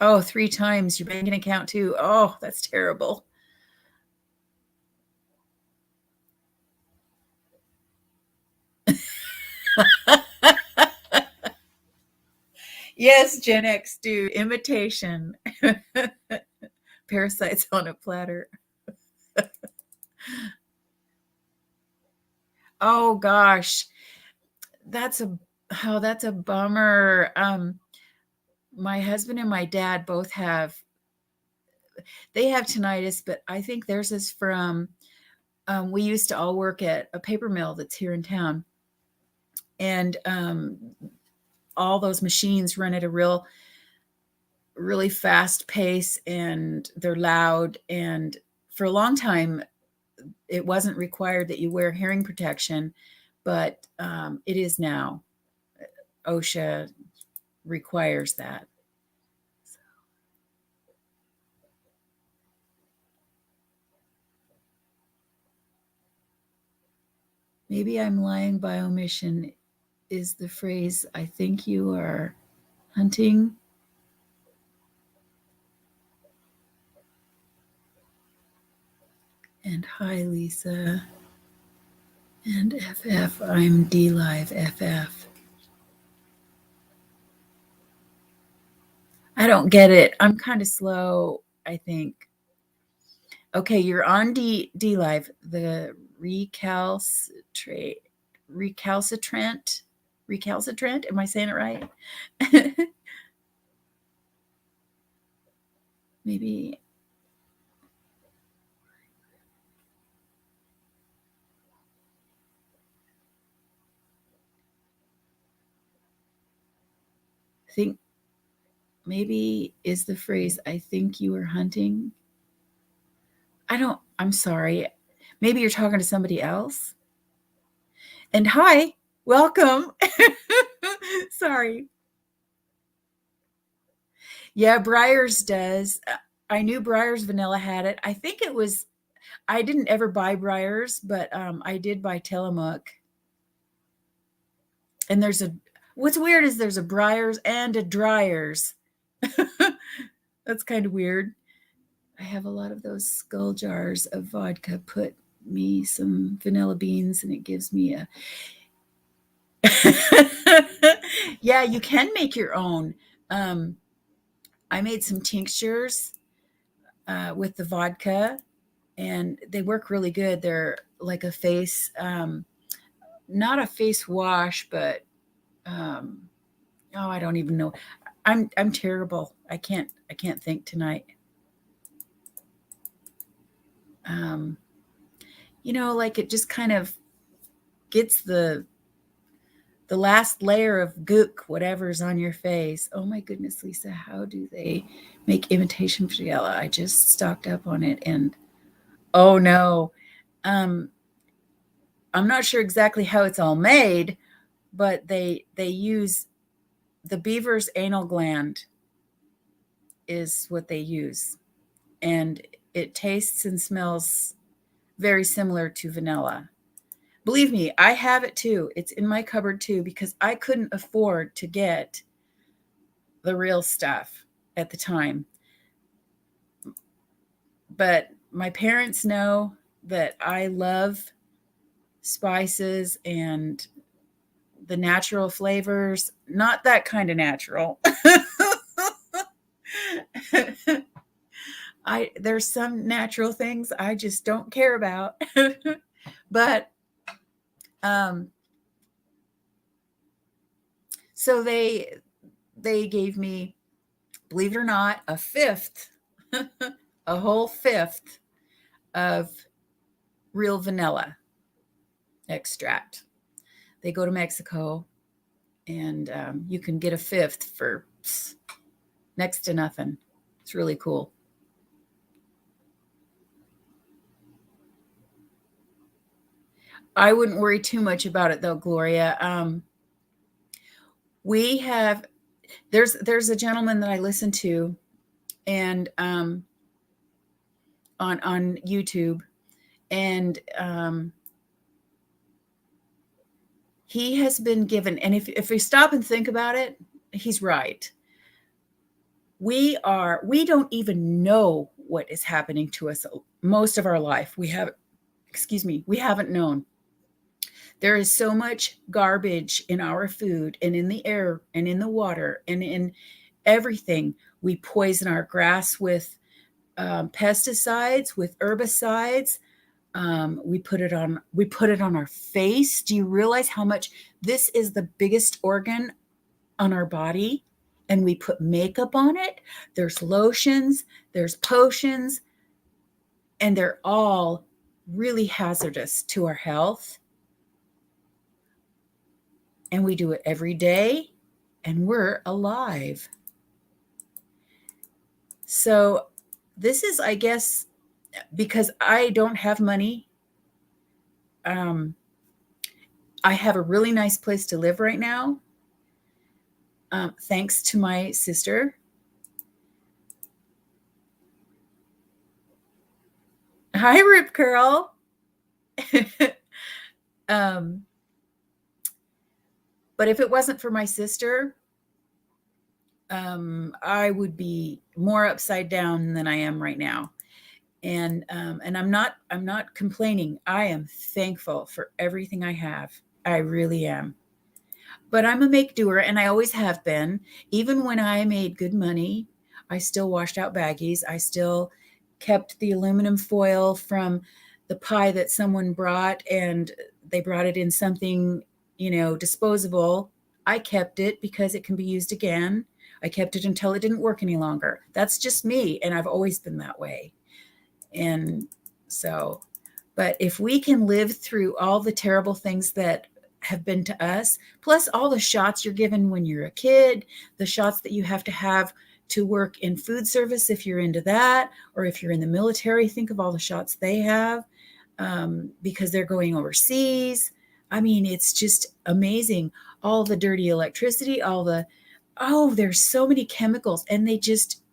Oh, 3 times your banking account too. Oh, that's terrible. Yes, Gen X do. Imitation. Parasites on a platter. Oh gosh. That's a bummer. My husband and my dad both have tinnitus, but I think theirs is from we used to all work at a paper mill that's here in town. And all those machines run at a really fast pace, and they're loud. And for a long time, it wasn't required that you wear hearing protection, but it is now. OSHA requires that. So. Maybe I'm lying by omission is the phrase, I think you are hunting. And hi, Lisa. And FF, I'm D-Live FF. I don't get it. I'm kind of slow, I think. Okay, you're on D-Live. The recalcitrant. Am I saying it right? Maybe. I think maybe is the phrase, I think you were hunting. I'm sorry. Maybe you're talking to somebody else. And hi, welcome. Sorry. Yeah, Breyers does. I knew Breyers Vanilla had it. I think I didn't ever buy Breyers, but I did buy Tillamook. And what's weird is there's a Breyers and a Dryers. That's kind of weird. I have a lot of those skull jars of vodka. Put me some vanilla beans and it gives me a. Yeah, you can make your own. I made some tinctures with the vodka, and they work really good. They're like a face, not a face wash, but I don't even know. I'm terrible. I can't think tonight. Like it just kind of gets the last layer of gook, whatever's on your face. Oh my goodness, Lisa, how do they make imitation Friella? I just stocked up on it, and oh no. I'm not sure exactly how it's all made, but they use the beaver's anal gland is what they use. And it tastes and smells very similar to vanilla. Believe me, I have it too. It's in my cupboard too, because I couldn't afford to get the real stuff at the time. But my parents know that I love spices and the natural flavors, not that kind of natural. There's some natural things I just don't care about. But so they gave me, believe it or not, a fifth, a whole fifth of real vanilla extract. They go to Mexico, and you can get a fifth for next to nothing. It's really cool. I wouldn't worry too much about it though, Gloria. We have there's a gentleman that I listen to, and on YouTube, and he has been given, and if we stop and think about it, he's right. We don't even know what is happening to us most of our life. We haven't known. There is so much garbage in our food and in the air and in the water and in everything. We poison our grass with pesticides, with herbicides. We put it on our face. Do you realize how much this is the biggest organ on our body? And we put makeup on it. There's lotions, there's potions, and they're all really hazardous to our health. And we do it every day, and we're alive. So this is, I guess, because I don't have money. I have a really nice place to live right now, thanks to my sister. Hi, Rip Curl. But if it wasn't for my sister, I would be more upside down than I am right now. And I'm not complaining. I am thankful for everything I have. I really am. But I'm a make doer, and I always have been. Even when I made good money, I still washed out baggies. I still kept the aluminum foil from the pie that someone brought, and they brought it in something, disposable. I kept it because it can be used again. I kept it until it didn't work any longer. That's just me, and I've always been that way. And so, but if we can live through all the terrible things that have been to us, plus all the shots you're given when you're a kid, the shots that you have to work in food service if you're into that, or if you're in the military, think of all the shots they have because they're going overseas. I mean, it's just amazing. All the dirty electricity, there's so many chemicals, and they just,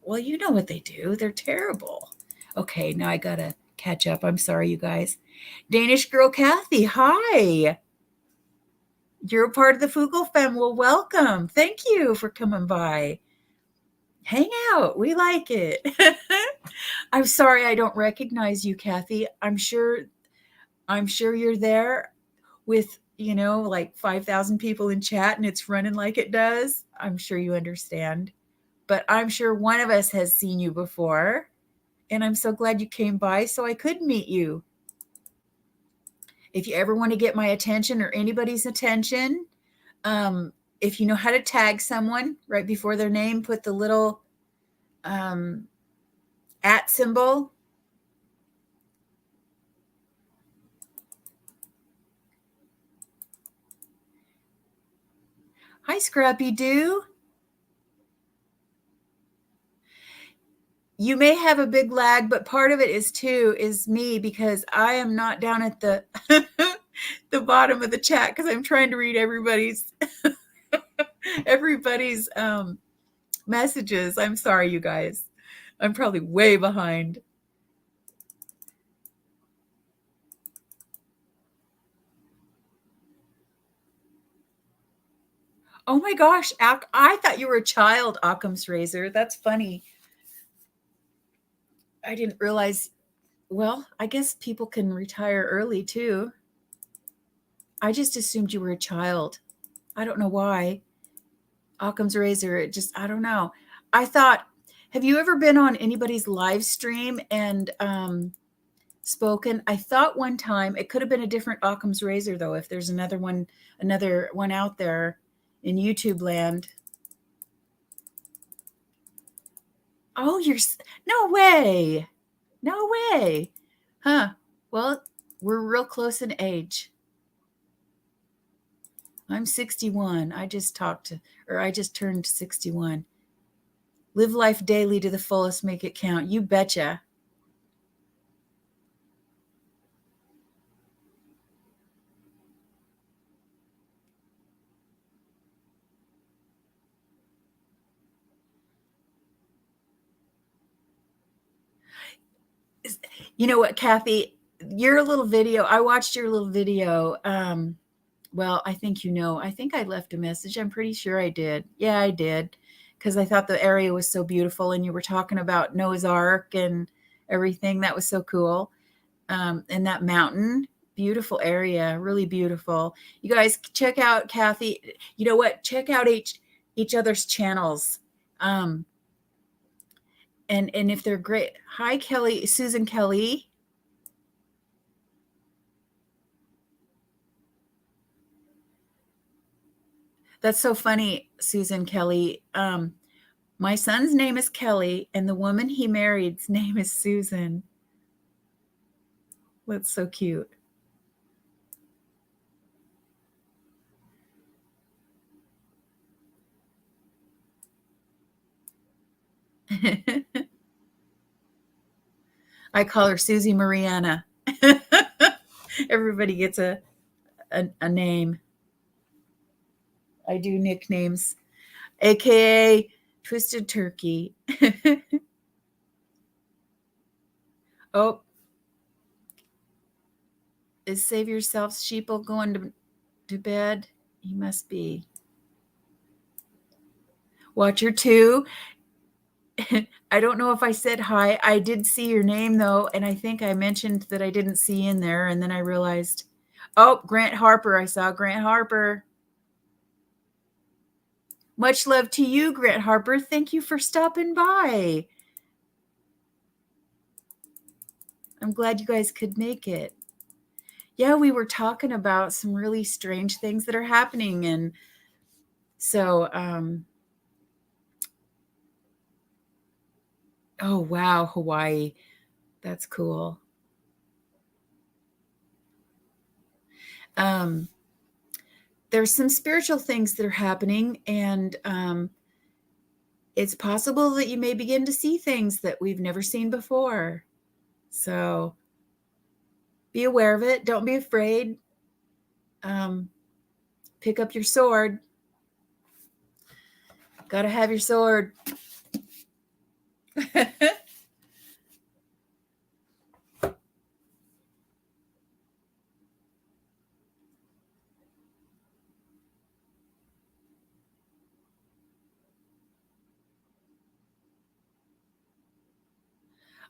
well, you know what they do. They're terrible. Okay, now I gotta catch up. I'm sorry, you guys. Danish girl Kathy, hi. You're a part of the Fugel fam. Well, welcome. Thank you for coming by. Hang out. We like it. I'm sorry I don't recognize you, Kathy. I'm sure you're there with, like 5,000 people in chat and it's running like it does. I'm sure you understand. But I'm sure one of us has seen you before. And I'm so glad you came by so I could meet you. If you ever want to get my attention or anybody's attention, if you know how to tag someone right before their name, put the little at symbol. Hi, Scrappy Doo. You may have a big lag, but part of it is me, because I am not down at the the bottom of the chat because I'm trying to read everybody's messages. I'm sorry, you guys. I'm probably way behind. Oh my gosh, I thought you were a child, Occam's razor. That's funny. I didn't realize. Well, I guess people can retire early too. I just assumed you were a child. I don't know why. Occam's razor, it just, I don't know. I thought, have you ever been on anybody's live stream and spoken? I thought one time it could have been a different Occam's razor though, if there's another one out there in YouTube land. Oh, no way. No way. Huh. Well, we're real close in age. I'm 61. I just turned 61. Live life daily to the fullest, make it count. You betcha. You know what, Kathy? Your little video, I watched your little video. Well, I think I think I left a message. I'm pretty sure I did. Yeah, I did. Because I thought the area was so beautiful and you were talking about Noah's Ark and everything. That was so cool. And that mountain, beautiful area, really beautiful. You guys check out Kathy. You know what? Check out each other's channels. And if they're great. Hi, Kelly, Susan Kelly. That's so funny, Susan Kelly. My son's name is Kelly, and the woman he married's name is Susan. That's so cute. I call her Susie Mariana. Everybody gets a name. I do nicknames, aka Twisted Turkey. Oh, is Save Yourself Sheeple going to bed? He must be. Watcher 2. I don't know if I said hi. I did see your name though, and I think I mentioned that I didn't see in there, and then I realized, oh, Grant Harper. I saw Grant Harper. Much love to you, Grant Harper. Thank you for stopping by. I'm glad you guys could make it. Yeah, we were talking about some really strange things that are happening, and so oh wow, Hawaii. That's cool. There's some spiritual things that are happening, and it's possible that you may begin to see things that we've never seen before. So be aware of it. Don't be afraid. Pick up your sword. Got to have your sword.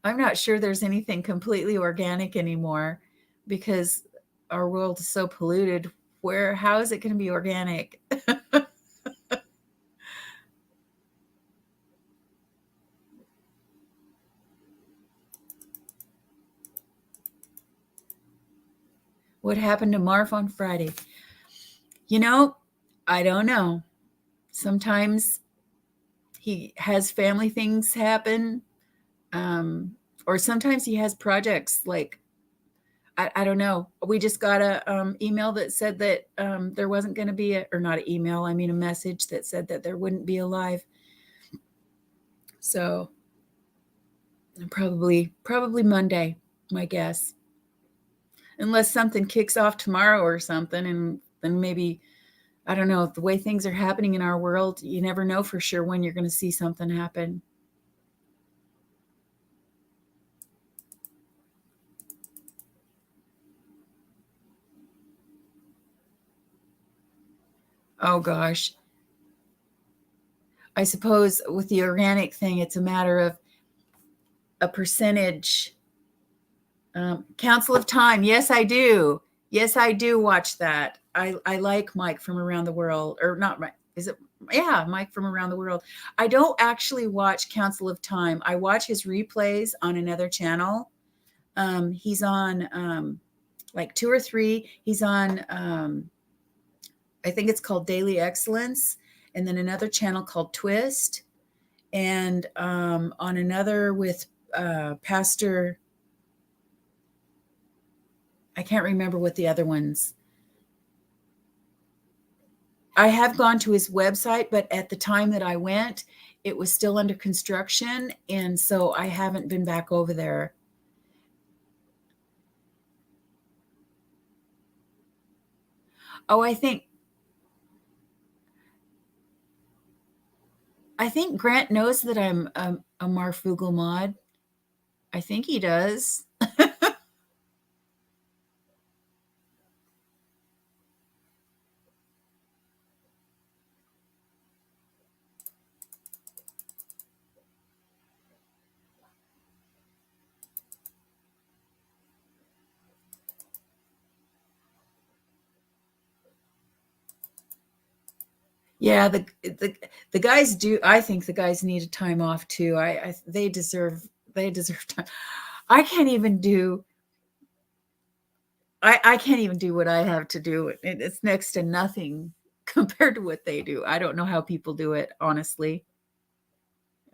I'm not sure there's anything completely organic anymore because our world is so polluted. How is it going to be organic? What happened to Marv on Friday? I don't know. Sometimes he has family things happen, or sometimes he has projects like I don't know. We just got a email that said that there wasn't going to be or not an email. I mean a message that said that there wouldn't be a live. So probably Monday, my guess, unless something kicks off tomorrow or something, and then maybe I don't know. The way things are happening in our world, you never know for sure when you're going to see something happen. Oh gosh. I suppose with the organic thing, it's a matter of a percentage. Council of Time. Yes, I do. Yes, I do watch that. I like Mike from Around the World, or not Mike. Is it? Yeah, Mike from Around the World. I don't actually watch Council of Time. I watch his replays on another channel. He's on like two or three. He's on, I think it's called Daily Excellence, and then another channel called Twist, and on another with Pastor, I can't remember what the other ones. I have gone to his website, but at the time that I went, it was still under construction, and so I haven't been back over there. Oh, I think Grant knows that I'm a Marfugal mod. I think he does. Yeah, the guys do. I think the guys need a time off too. They deserve time. I can't even do. I can't even do what I have to do. It's next to nothing compared to what they do. I don't know how people do it, honestly.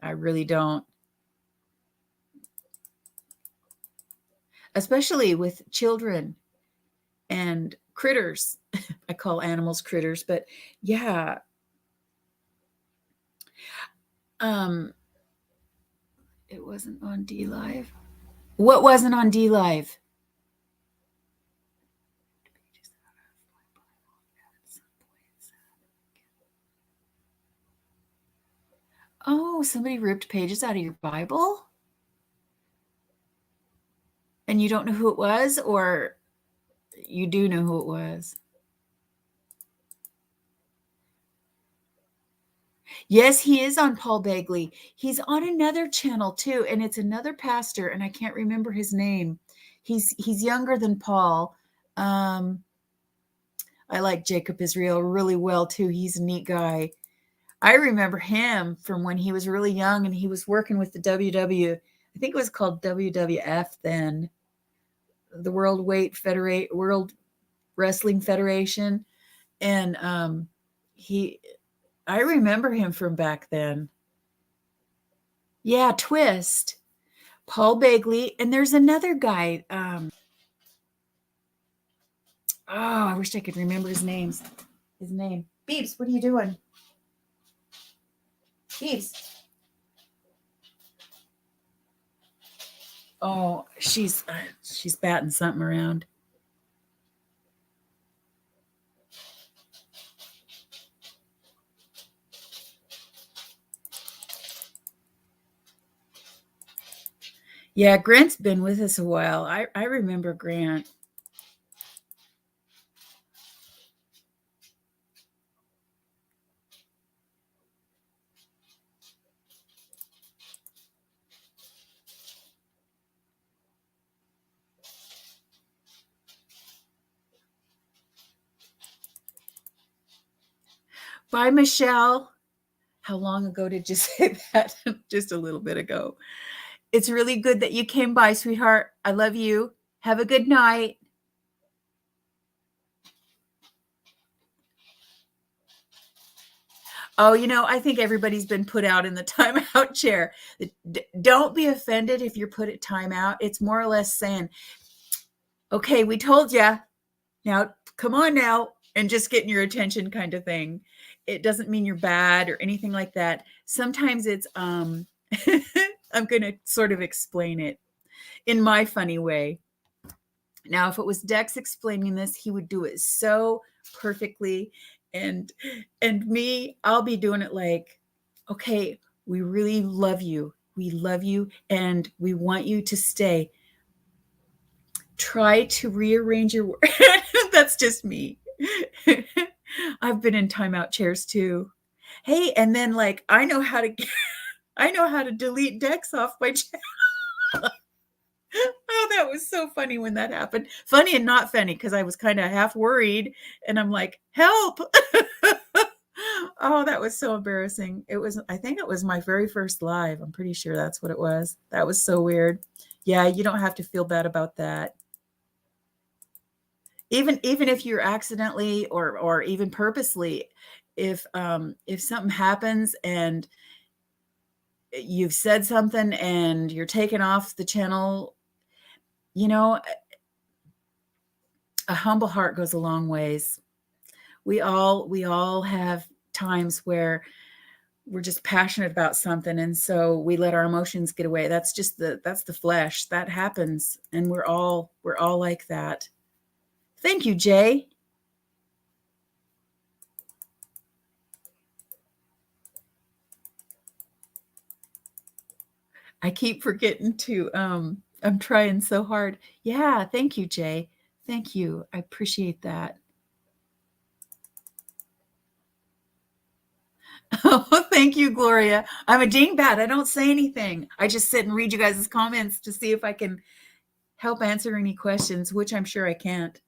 I really don't. Especially with children and critters. I call animals critters, but yeah. Um, it wasn't on D Live. What wasn't on D Live? Oh, somebody ripped pages out of your Bible? And you don't know who it was, or you do know who it was? Yes, he is on Paul Begley. He's on another channel too, and it's another pastor, and I can't remember his name. He's younger than Paul. I like Jacob Israel really well too. He's a neat guy. I remember him from when he was really young and he was working with the I think it was called WWF then, the World Wrestling Federation. And he I remember him from back then. Yeah, Twist. Paul Begley, and there's another guy. I wish I could remember his name. Peeps, what are you doing? Peeps. Oh, she's batting something around. Yeah, Grant's been with us a while. I remember Grant. Bye, Michelle. How long ago did you say that? Just a little bit ago. It's really good that you came by, sweetheart. I love you. Have a good night. Oh, I think everybody's been put out in the timeout chair. Don't be offended if you're put at timeout. It's more or less saying, okay, we told you. Now, come on now, and just getting your attention kind of thing. It doesn't mean you're bad or anything like that. Sometimes it's, I'm going to sort of explain it in my funny way. Now, if it was Dex explaining this, he would do it so perfectly. And me, I'll be doing it like, okay, we really love you. We love you and we want you to stay. Try to rearrange your words. That's just me. I've been in timeout chairs too. Hey, and then like I know how to I know how to delete decks off my channel. Oh, that was so funny when that happened. Funny and not funny because I was kind of half worried and I'm like, help. Oh, that was so embarrassing. It was, I think it was my very first live. I'm pretty sure that's what it was. That was so weird. Yeah, you don't have to feel bad about that. Even if you're accidentally or even purposely, if something happens and you've said something and you're taken off the channel, you know, a humble heart goes a long ways. We all have times where we're just passionate about something and so we let our emotions get away. That's the flesh. That happens and we're all like that. Thank you, Jay. I keep forgetting to I'm trying so hard. Yeah, thank you, Jay. Thank you. I appreciate that. Oh, thank you, Gloria. I'm a dingbat. I don't say anything. I just sit and read you guys' comments to see if I can help answer any questions, which I'm sure I can't.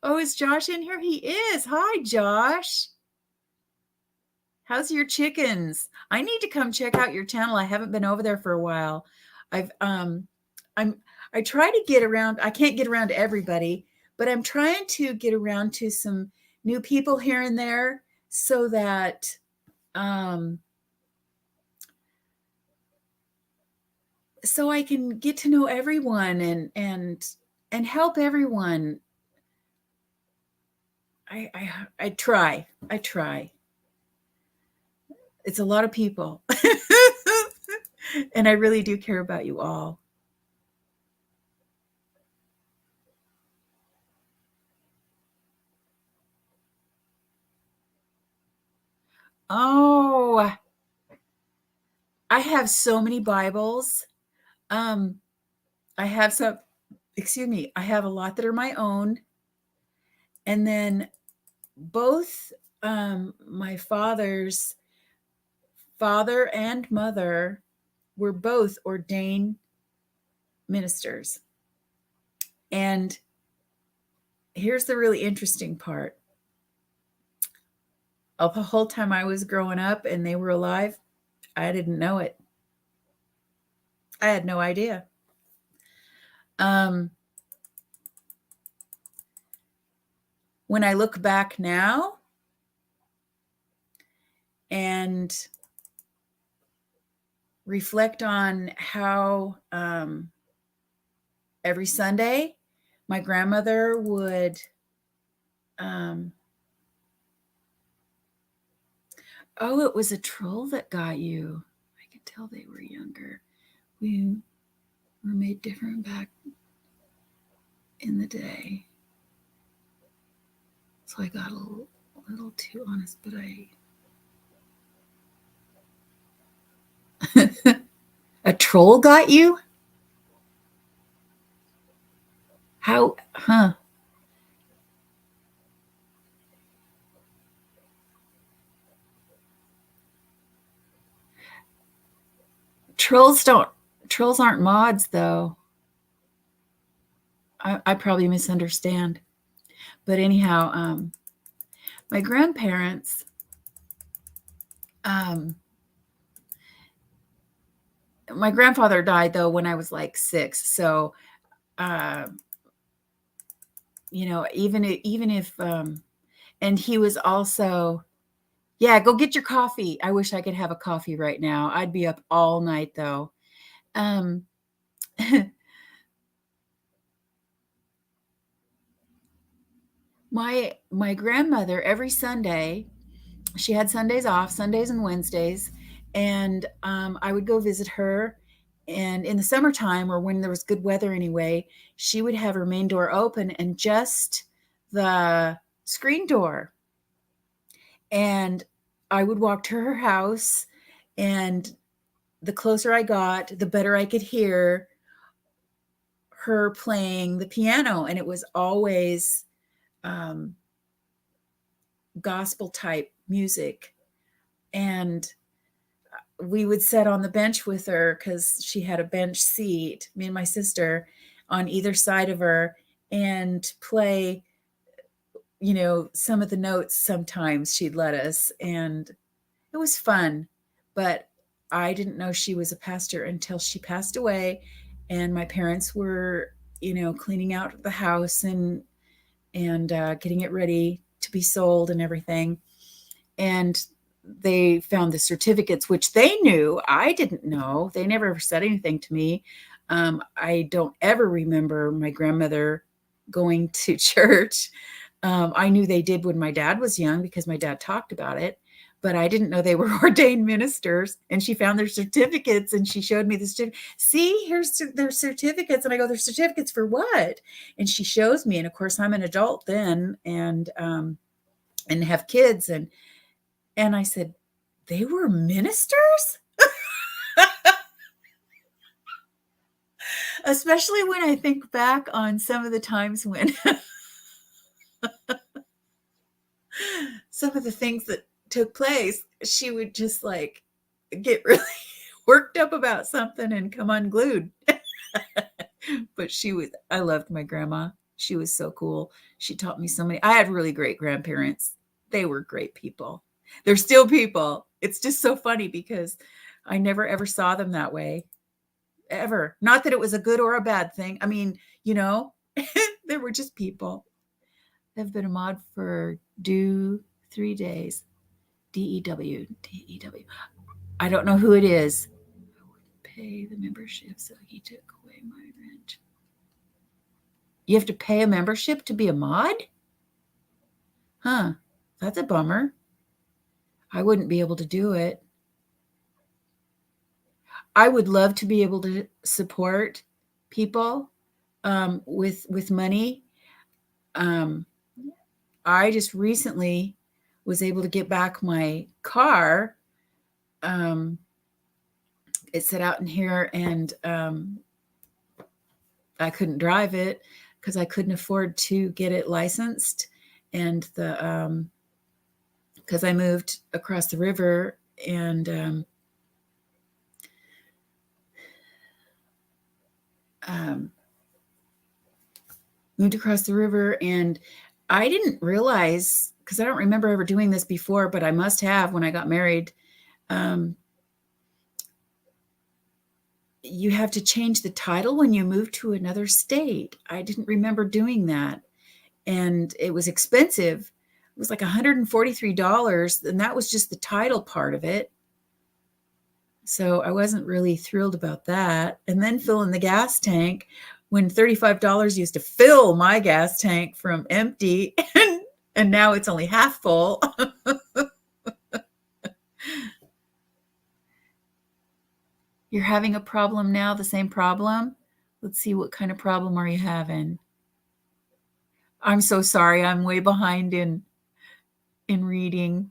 Oh, is Josh in here? He is. Hi, Josh. How's your chickens? I need to come check out your channel. I haven't been over there for a while. I've I'm I try to get around. I can't get around to everybody, but I'm trying to get around to some new people here and there so that um so I can get to know everyone and help everyone. I try. I try. It's a lot of people. And I really do care about you all. Oh, I have so many Bibles. Um, I have some, excuse me, I have a lot that are my own. And then both my father's father and mother were both ordained ministers. And here's the really interesting part. Of the whole time I was growing up and they were alive, I didn't know it. I had no idea. Um, when I look back now and reflect on how every Sunday my grandmother would um, oh, it was a troll that got you. I could tell they were younger. We were made different back in the day. So I got a little too honest, but a troll got you? How, huh? Trolls don't, trolls aren't mods though. I probably misunderstand. But anyhow, my grandparents, um, my grandfather died though when I was like 6. So, uh, even if, and he was also, yeah, go get your coffee. I wish I could have a coffee right now. I'd be up all night though. Um, my grandmother every Sunday, she had Sundays off, Sundays and Wednesdays, and I would go visit her. And in the summertime, or when there was good weather anyway, she would have her main door open and just the screen door. And I would walk to her house, and the closer I got, the better I could hear her playing the piano. And it was always gospel type music. And we would sit on the bench with her because she had a bench seat, me and my sister, on either side of her, and play, some of the notes. Sometimes she'd let us, and it was fun. But I didn't know she was a pastor until she passed away, and my parents were, cleaning out the house and getting it ready to be sold and everything. And they found the certificates, which they knew. I didn't know. They never ever said anything to me. I don't ever remember my grandmother going to church. I knew they did when my dad was young because my dad talked about it, but I didn't know they were ordained ministers. And she found their certificates and she showed me the certificate. See, here's their certificates. And I go, their certificates for what? And she shows me. And of course, I'm an adult then and have kids. And I said, they were ministers? Especially when I think back on some of the times when some of the things that took place, she would just like get really worked up about something and come unglued. But I loved my grandma. She was so cool. She taught me so many. I had really great grandparents. They were great people. They're still people. It's just so funny because I never ever saw them that way. Ever. Not that it was a good or a bad thing. I mean, they were just people. They've been a mod for 3 days. DEW. I don't know who it is. I would pay the membership, so he took away my rent. You have to pay a membership to be a mod? Huh. That's a bummer. I wouldn't be able to do it. I would love to be able to support people with money. I just recently was able to get back my car. It sat out in here and I couldn't drive it because I couldn't afford to get it licensed. And because I moved across the river and moved across the river, and I didn't realize, because I don't remember ever doing this before, but I must have when I got married. You have to change the title when you move to another state. I didn't remember doing that. And it was expensive. It was like $143, and that was just the title part of it. So I wasn't really thrilled about that. And then filling the gas tank when $35 used to fill my gas tank from empty, and now it's only half full. You're having a problem now, the same problem? Let's see, what kind of problem are you having? I'm so sorry. I'm way behind in reading.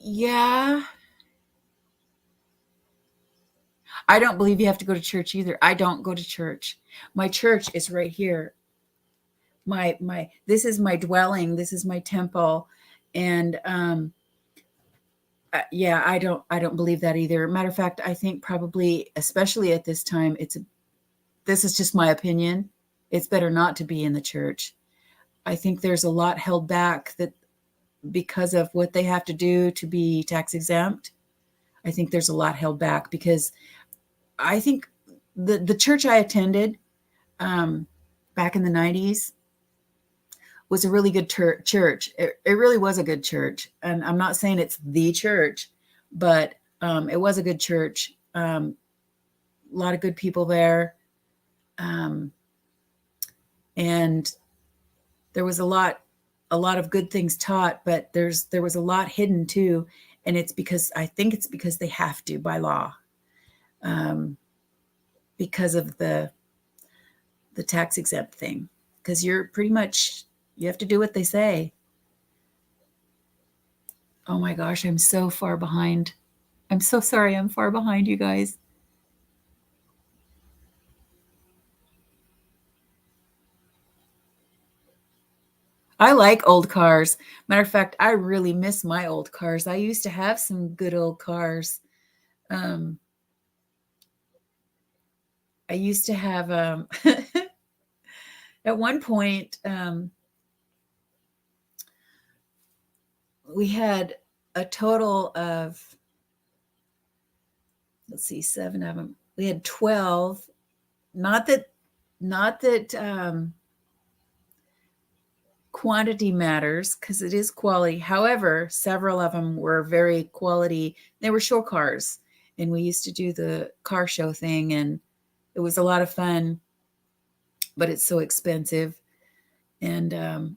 Yeah. I don't believe you have to go to church either. I don't go to church. My church is right here. This is my dwelling. This is my temple. And yeah, I don't believe that either. Matter of fact, I think probably, especially at this time, this is just my opinion. It's better not to be in the church. I think there's a lot held back that because of what they have to do to be tax exempt. I think there's a lot held back because I think the church I attended back in the 90s was a really good church. It really was a good church. And I'm not saying it's the church, but it was a good church. A lot of good people there. And there was a lot of good things taught, but there was a lot hidden too. And I think it's because they have to by law, because of the tax exempt thing, because you're pretty much, you have to do what they say. Oh my gosh, I'm so far behind. I'm so sorry. I'm far behind you guys. I like old cars. Matter of fact, I really miss my old cars. I used to have some good old cars. Um, I used to have at one point we had a total of, let's see, 7 of them. We had 12. Not that not that quantity matters, because it is quality. However, several of them were very quality. They were show cars, and we used to do the car show thing, and it was a lot of fun, but it's so expensive. And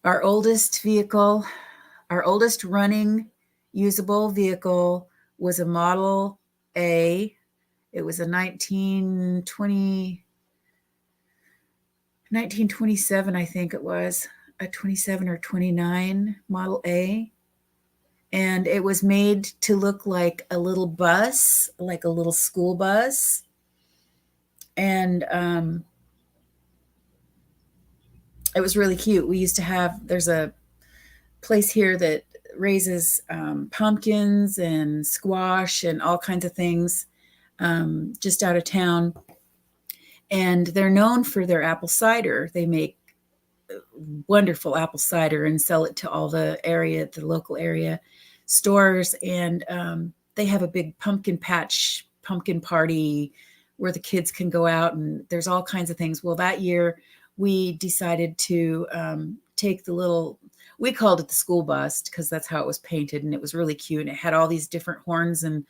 our oldest vehicle, our oldest running usable vehicle was a Model A. It was a 1927, I think it was, a 27 or 29 Model A. And it was made to look like a little bus, like a little school bus. And it was really cute. We used to have, there's a place here that raises pumpkins and squash and all kinds of things just out of town. And they're known for their apple cider. They make wonderful apple cider and sell it to all the local area stores. And they have a big pumpkin party where the kids can go out, and there's all kinds of things. Well, that year we decided to take the little, we called it the school bus because that's how it was painted, and it was really cute. And it had all these different horns and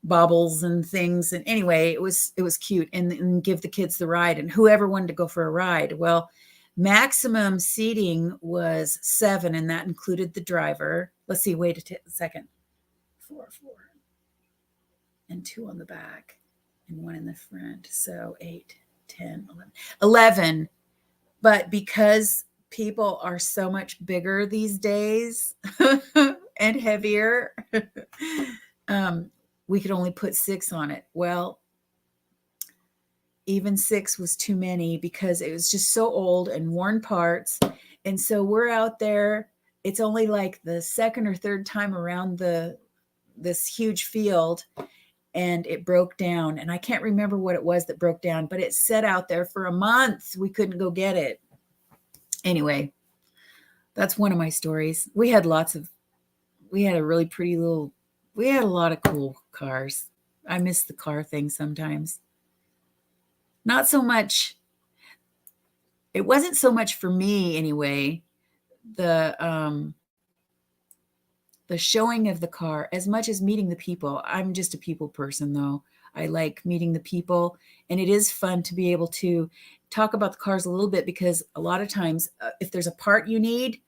baubles and things. And anyway, it was cute, and give the kids the ride, and whoever wanted to go for a ride. Well, maximum seating was 7, and that included the driver. Let's see, wait a second. 4, and 2 on the back, and 1 in the front. So 8, 10, 11. But because people are so much bigger these days and heavier, we could only put 6 on it. Well, even 6 was too many because it was just so old and worn parts. And so we're out there. It's only like the second or third time around this huge field, and it broke down. And I can't remember what it was that broke down, but it sat out there for a month. We couldn't go get it. Anyway, that's one of my stories. We had a really pretty we had a lot of cool cars. I miss the car thing sometimes. Not so much, it wasn't so much for me anyway, the showing of the car as much as meeting the people. I'm just a people person, though. I like meeting the people, and it is fun to be able to talk about the cars a little bit, because a lot of times if there's a part you need,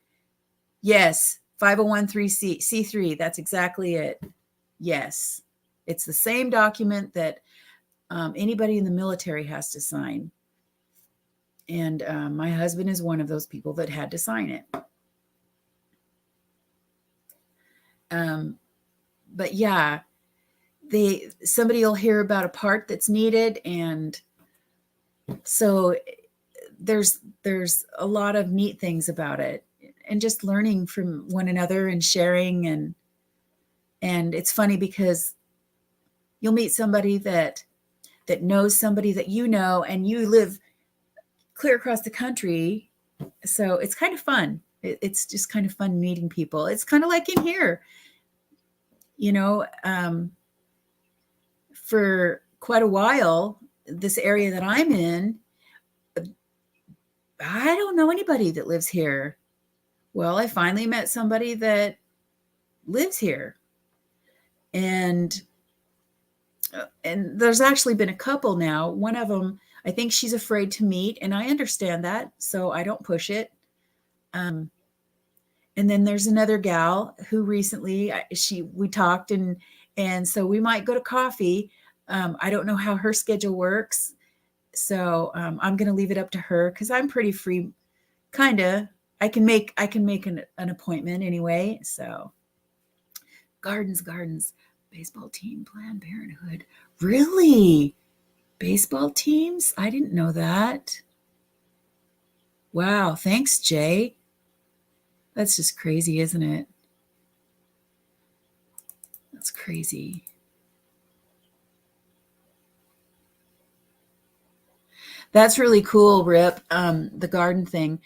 yes, 501c3, that's exactly it. Yes, it's the same document that anybody in the military has to sign. And my husband is one of those people that had to sign it. But yeah, somebody will hear about a part that's needed, and so there's a lot of neat things about it, and just learning from one another and sharing. And it's funny because you'll meet somebody that knows somebody that you know, and you live clear across the country. So it's kind of fun. It's just kind of fun meeting people. It's kind of like in here, for quite a while, this area that I'm in, I don't know anybody that lives here. Well, I finally met somebody that lives here. And there's actually been a couple now. One of them, I think she's afraid to meet, and I understand that, so I don't push it. And then there's another gal who recently we talked, and so we might go to coffee. I don't know how her schedule works, so I'm going to leave it up to her, because I'm pretty free, kind of. I can make an appointment anyway. So gardens, baseball team, Planned Parenthood. Really? Baseball teams? I didn't know that. Wow. Thanks, Jay. That's just crazy, isn't it? That's crazy. That's really cool, Rip. The garden thing.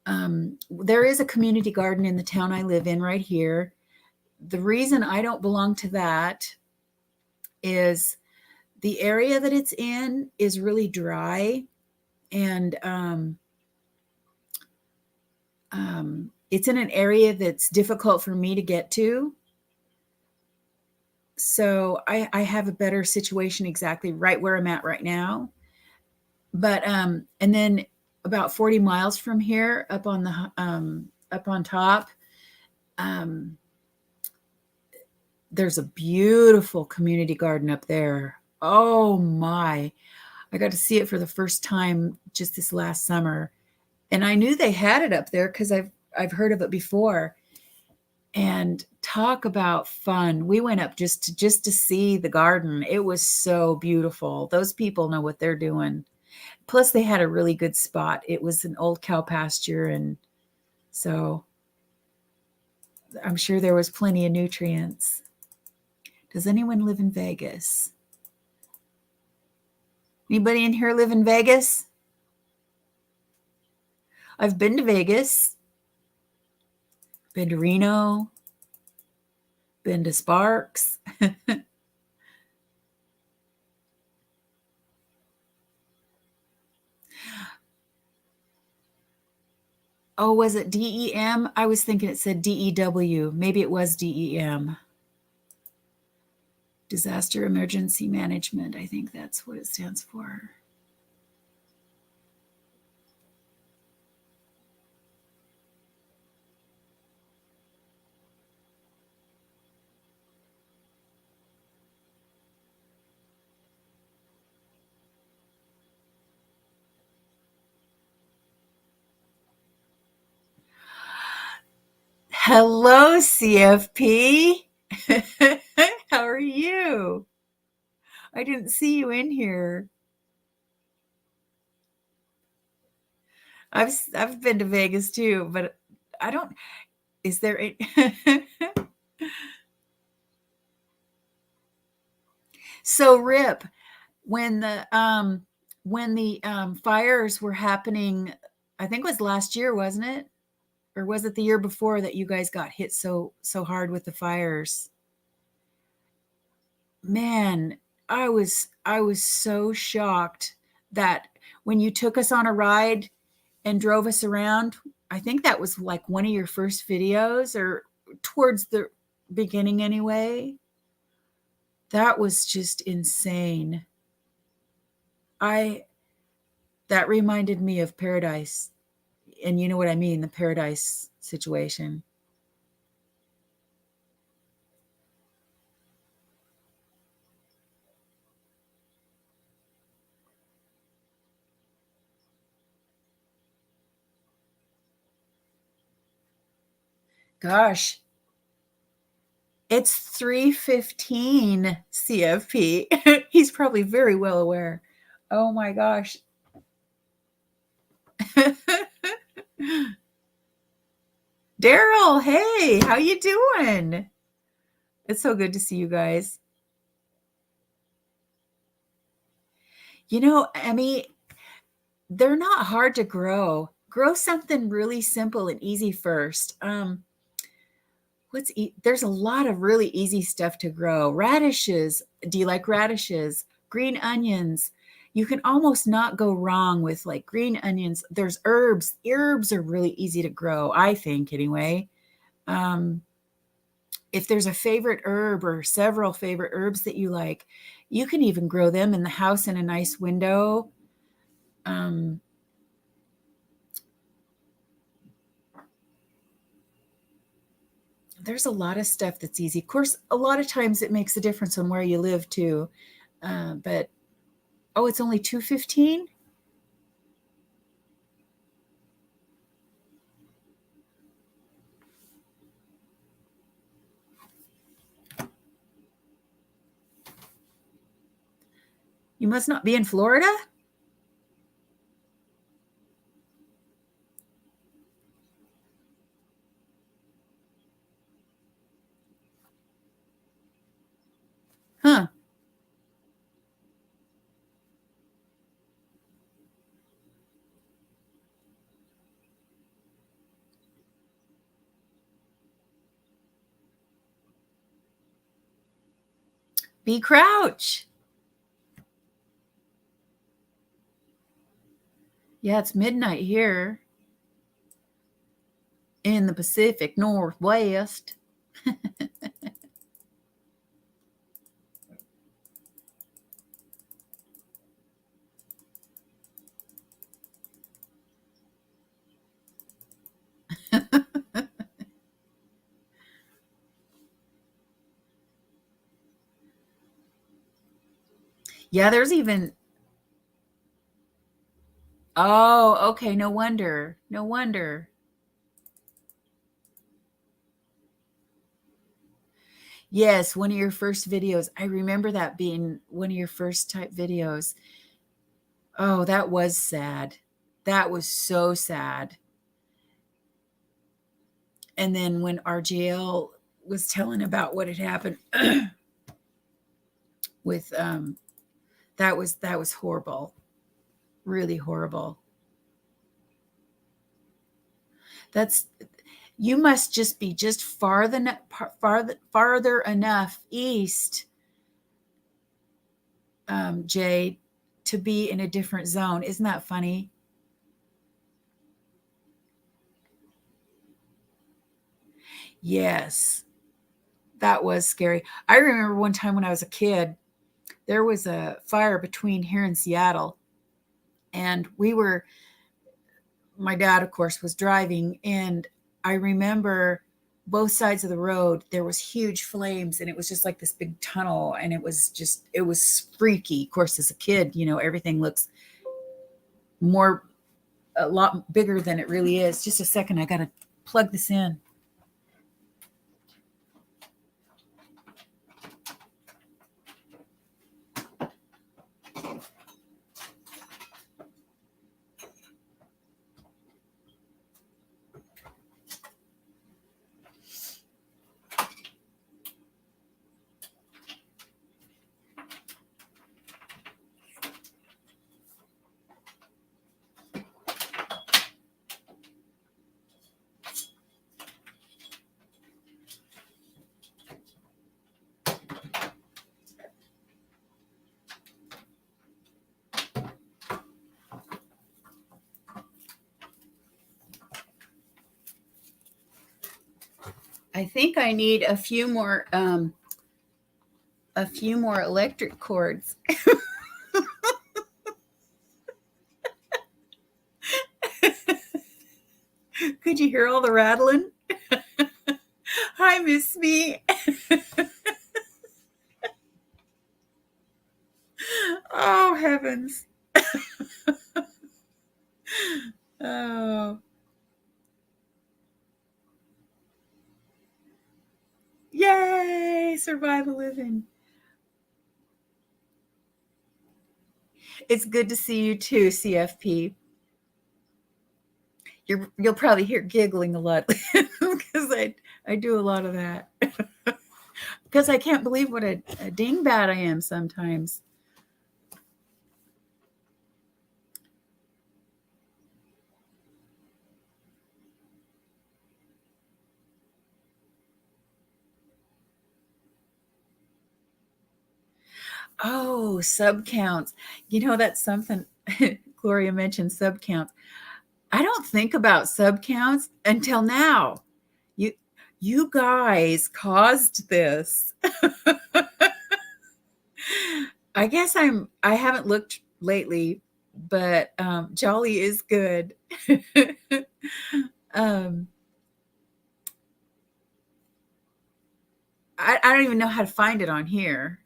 There is a community garden in the town I live in right here. The reason I don't belong to that is the area that it's in is really dry, and it's in an area that's difficult for me to get to. So I have a better situation exactly right where I'm at right now. But and then about 40 miles from here, up on the up on top, um, there's a beautiful community garden up there. Oh my! I got to see it for the first time just this last summer, and I knew they had it up there because I've heard of it before. And talk about fun! We went up just to see the garden. It was so beautiful. Those people know what they're doing. Plus, they had a really good spot. It was an old cow pasture, and so I'm sure there was plenty of nutrients. Does anyone live in Vegas? Anybody in here live in Vegas? I've been to Vegas, been to Reno, been to Sparks. Oh, was it DEM? I was thinking it said DEW. Maybe it was DEM. Disaster Emergency Management. I think that's what it stands for. Hello, CFP. How are you? I didn't see you in here. I've been to Vegas too, but I don't. Is there a, so Rip, when the fires were happening, I think it was last year, wasn't it? Or was it the year before that you guys got hit so hard with the fires? Man, I was so shocked that when you took us on a ride and drove us around, I think that was like one of your first videos or towards the beginning anyway. That was just insane. I That reminded me of Paradise. And you know what I mean, the Paradise situation. Gosh, it's 3:15 CFP. He's probably very well aware. Oh my gosh. Daryl, hey, how you doing? It's so good to see you guys. You know, Emmy, they're not hard to grow. Grow something really simple and easy first. There's a lot of really easy stuff to grow. Radishes. Do you like radishes? Green onions. You can almost not go wrong with like green onions. There's herbs. Herbs are really easy to grow, I think, anyway. Um, if there's a favorite herb or several favorite herbs that you like, you can even grow them in the house in a nice window. Um, there's a lot of stuff that's easy. Of course, a lot of times it makes a difference on where you live too. But oh, it's only 2:15. You must not be in Florida? Huh. Be Crouch. Yeah, it's midnight here in the Pacific Northwest. Yeah, there's even. Oh, okay. No wonder. No wonder. Yes, one of your first videos. I remember that being one of your first type videos. Oh, that was sad. That was so sad. And then when RGL was telling about what had happened with that was horrible. Really horrible. That's you must just be just farther enough east, Jay, to be in a different zone. Isn't that funny? Yes, that was scary. I remember one time when I was a kid, there was a fire between here and Seattle, and my dad, of course, was driving, and I remember both sides of the road there was huge flames, and it was just like this big tunnel, and it was freaky. Of course, as a kid, everything looks more a lot bigger than it really is. Just a second, I gotta plug this in. I think I need a few more electric cords. Could you hear all the rattling? Hi, Miss Me. Oh, heavens. Oh, yay, survival living. It's good to see you too, CFP. You'll probably hear giggling a lot because I do a lot of that. Because I can't believe what a dingbat I am sometimes. Oh, sub counts. That's something Gloria mentioned, sub counts. I don't think about sub counts until now. You you guys caused this. I guess I haven't looked lately, but Jolly is good. um, I don't even know how to find it on here.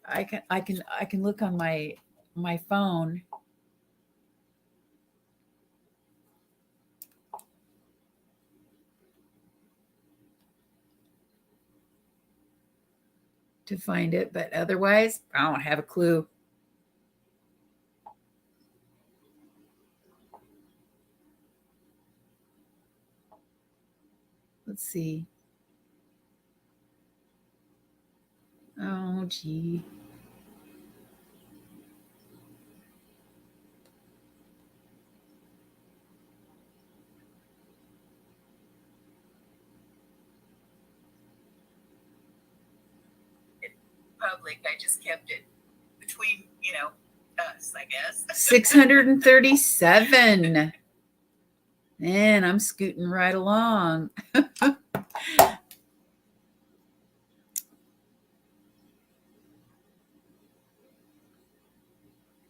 I can look on my phone. To find it, but otherwise, I don't have a clue. Let's see. Oh, gee. Public. I just kept it between, us, I guess. 637. Man, I'm scooting right along.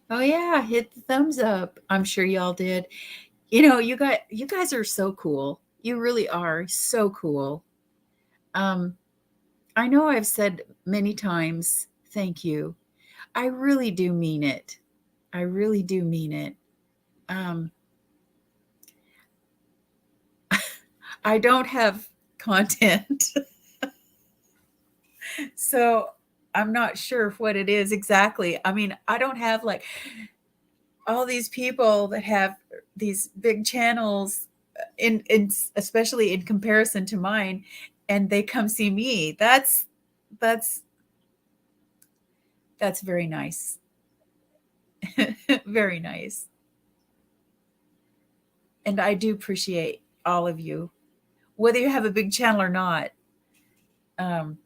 Oh yeah, hit the thumbs up. I'm sure y'all did. You guys are so cool. You really are so cool. Um, I know I've said many times, thank you. I really do mean it. I really do mean it. Um, I don't have content, so I'm not sure what it is exactly. I mean, I don't have like all these people that have these big channels in especially in comparison to mine, and they come see me. That's very nice. Very nice. And I do appreciate all of you, whether you have a big channel or not. um,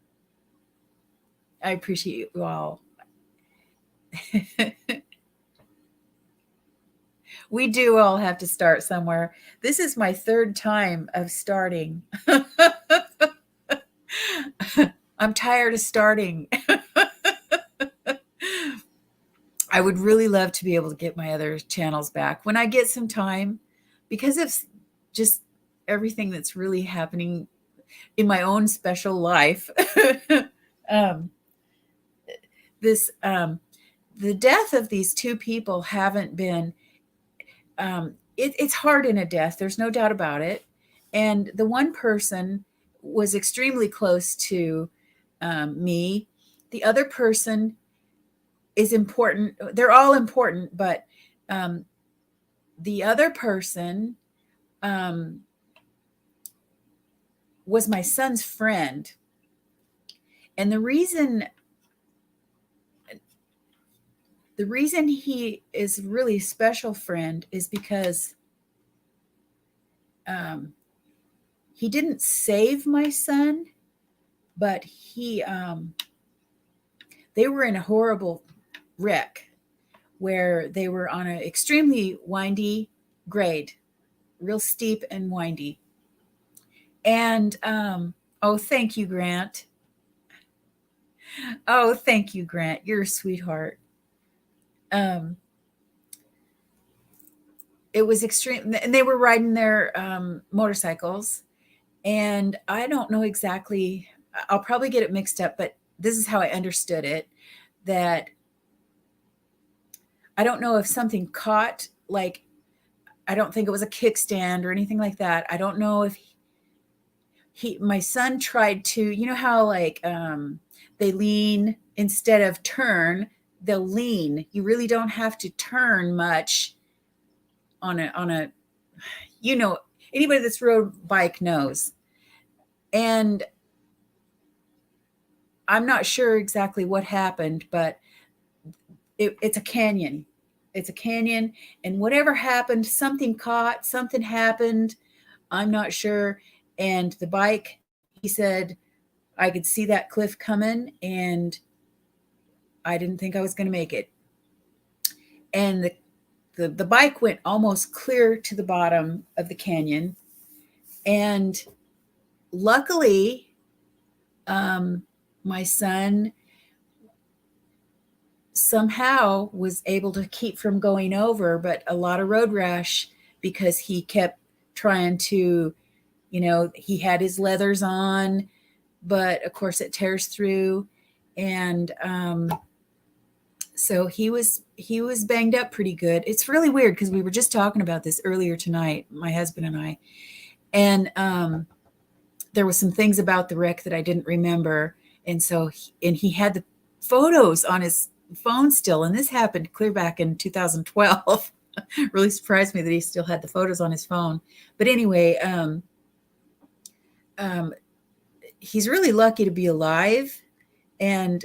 I appreciate you all. We do all have to start somewhere. This is my third time of starting. I'm tired of starting. I would really love to be able to get my other channels back when I get some time, because of just everything that's really happening in my own special life. um, this The death of these two people haven't been it's hard in a death, there's no doubt about it. And the one person was extremely close to me. The other person is important. They're all important, but um, the other person um, was my son's friend. And the reason he is really a special friend is because he didn't save my son, but they were in a horrible wreck where they were on an extremely windy grade, real steep and windy. And oh, thank you, Grant. Oh, thank you, Grant. You're a sweetheart. Um, it was extreme, and they were riding their motorcycles. And I don't know exactly, I'll probably get it mixed up, but this is how I understood it, that I don't know if something caught, like, I don't think it was a kickstand or anything like that. I don't know if my son tried to, how like they lean instead of turn, they'll lean. You really don't have to turn much on a anybody that's rode bike knows. And I'm not sure exactly what happened, but it's a canyon. It's a canyon, and whatever happened, something caught, something happened. I'm not sure. And the bike, he said, I could see that cliff coming, and I didn't think I was going to make it. And the bike went almost clear to the bottom of the canyon. And luckily, my son somehow was able to keep from going over, but a lot of road rash because he kept trying to, he had his leathers on, but of course it tears through. And so he was banged up pretty good. It's really weird because we were just talking about this earlier tonight, my husband and I. And there was some things about the wreck that I didn't remember. And so he had the photos on his phone still. And this happened clear back in 2012. Really surprised me that he still had the photos on his phone. But anyway, um, he's really lucky to be alive. And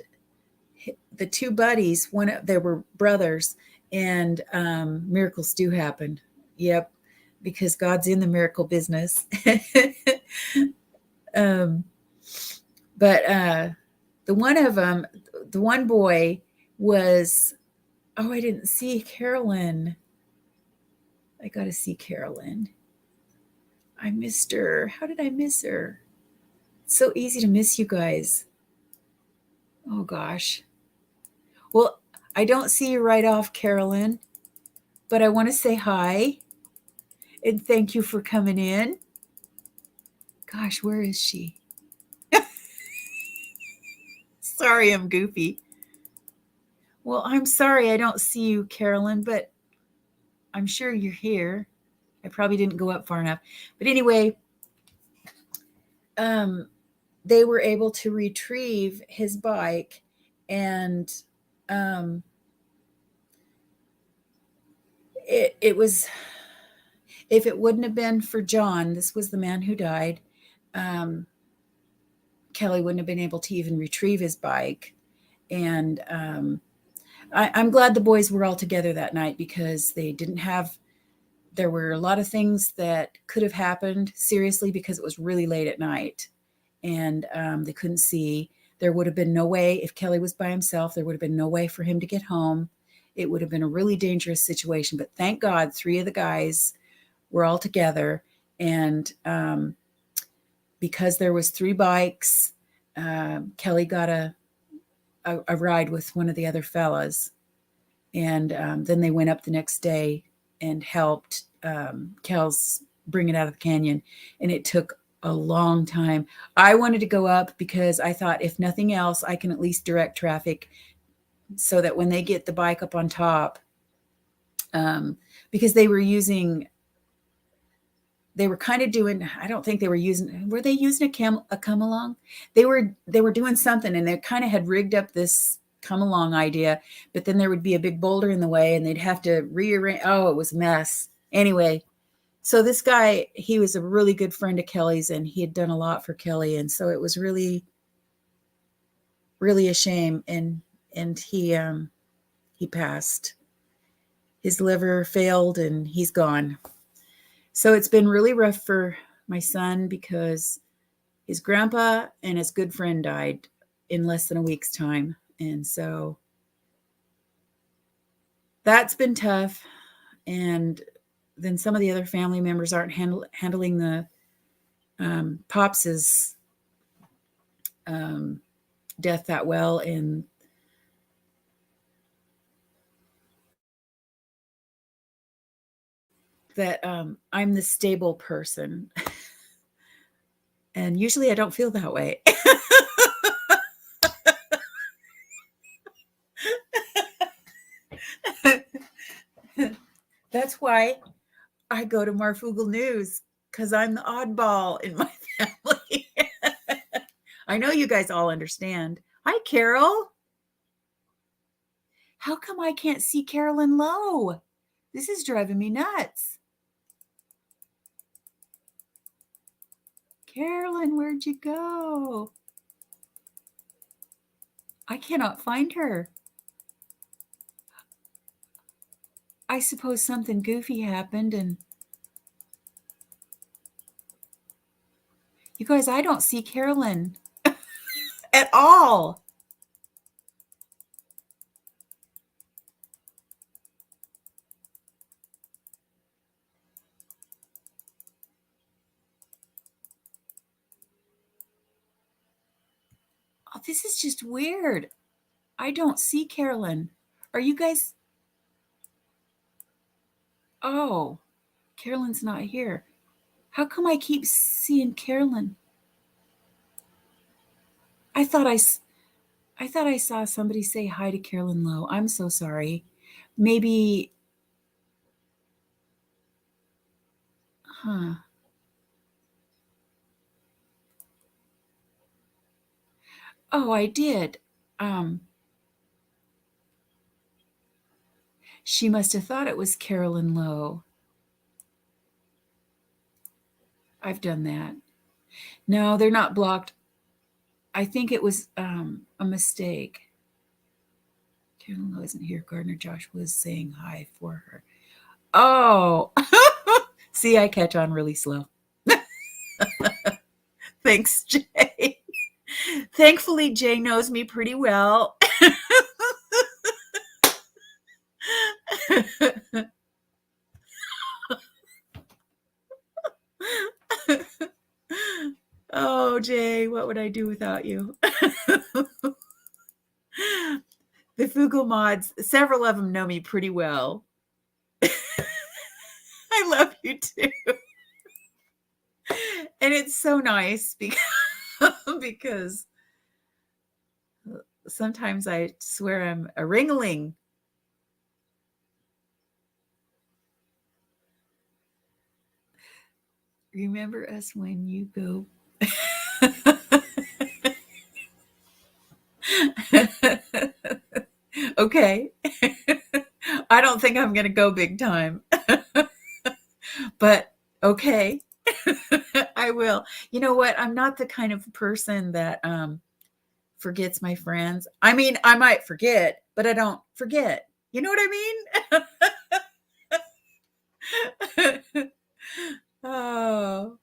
the two buddies, they were brothers, and miracles do happen. Yep, because God's in the miracle business. um, but the one of them, the one boy was, oh, I didn't see Carolyn. I got to see Carolyn. I missed her. How did I miss her? It's so easy to miss you guys. Oh gosh. Well, I don't see you right off, Carolyn, but I want to say hi and thank you for coming in. Gosh, where is she? Sorry, I'm goofy. Well, I'm sorry I don't see you, Carolyn, but I'm sure you're here. I probably didn't go up far enough. But anyway, um, they were able to retrieve his bike, and um, it was, if it wouldn't have been for John, this was the man who died, um, Kelly wouldn't have been able to even retrieve his bike. And I'm glad the boys were all together that night, because they didn't have, there were a lot of things that could have happened seriously, because it was really late at night, and they couldn't see. There would have been no way, if Kelly was by himself, there would have been no way for him to get home. It would have been a really dangerous situation. But thank God, 3 of the guys were all together. And because there was 3 bikes, Kelly got a ride with one of the other fellas. And then they went up the next day and helped Kels bring it out of the canyon. And it took a long time. I wanted to go up because I thought, if nothing else, I can at least direct traffic so that when they get the bike up on top, because they were kind of doing, I don't think they were they using a come along? They were doing something, and they kind of had rigged up this come along idea, but then there would be a big boulder in the way and they'd have to rearrange. Oh, it was a mess. Anyway, so this guy, he was a really good friend of Kelly's, and he had done a lot for Kelly. And so it was really, really a shame. And he passed. His liver failed and he's gone. So it's been really rough for my son, because his grandpa and his good friend died in less than a week's time. And so that's been tough. And then some of the other family members aren't handling the Pops's death that well. And that I'm the stable person. And usually I don't feel that way. That's why I go to Marfugal News, because I'm the oddball in my family. I know you guys all understand. Hi, Carol. How come I can't see Carolyn Lowe? This is driving me nuts. Carolyn, where'd you go? I cannot find her. I suppose something goofy happened, and you guys, I don't see Carolyn at all. Oh, this is just weird. I don't see Carolyn. Are you guys? Oh, Carolyn's not here. How come I keep seeing Carolyn? I thought I saw somebody say hi to Carolyn Lowe. I'm so sorry. Maybe, huh? Oh, I did. Um, she must have thought it was Carolyn Lowe. I've done that. No, they're not blocked. I think it was a mistake. Carolyn wasn't here. Gardner Josh was saying hi for her. Oh, see, I catch on really slow. Thanks, Jay. Thankfully, Jay knows me pretty well. Oh, Jay, what would I do without you? The Fugle mods, several of them know me pretty well. I love you too. And it's so nice because sometimes I swear I'm a ringling. Remember us when you go. Okay. I don't think I'm going to go big time. But okay. I will. You know what? I'm not the kind of person that forgets my friends. I mean, I might forget, but I don't forget. You know what I mean? Oh,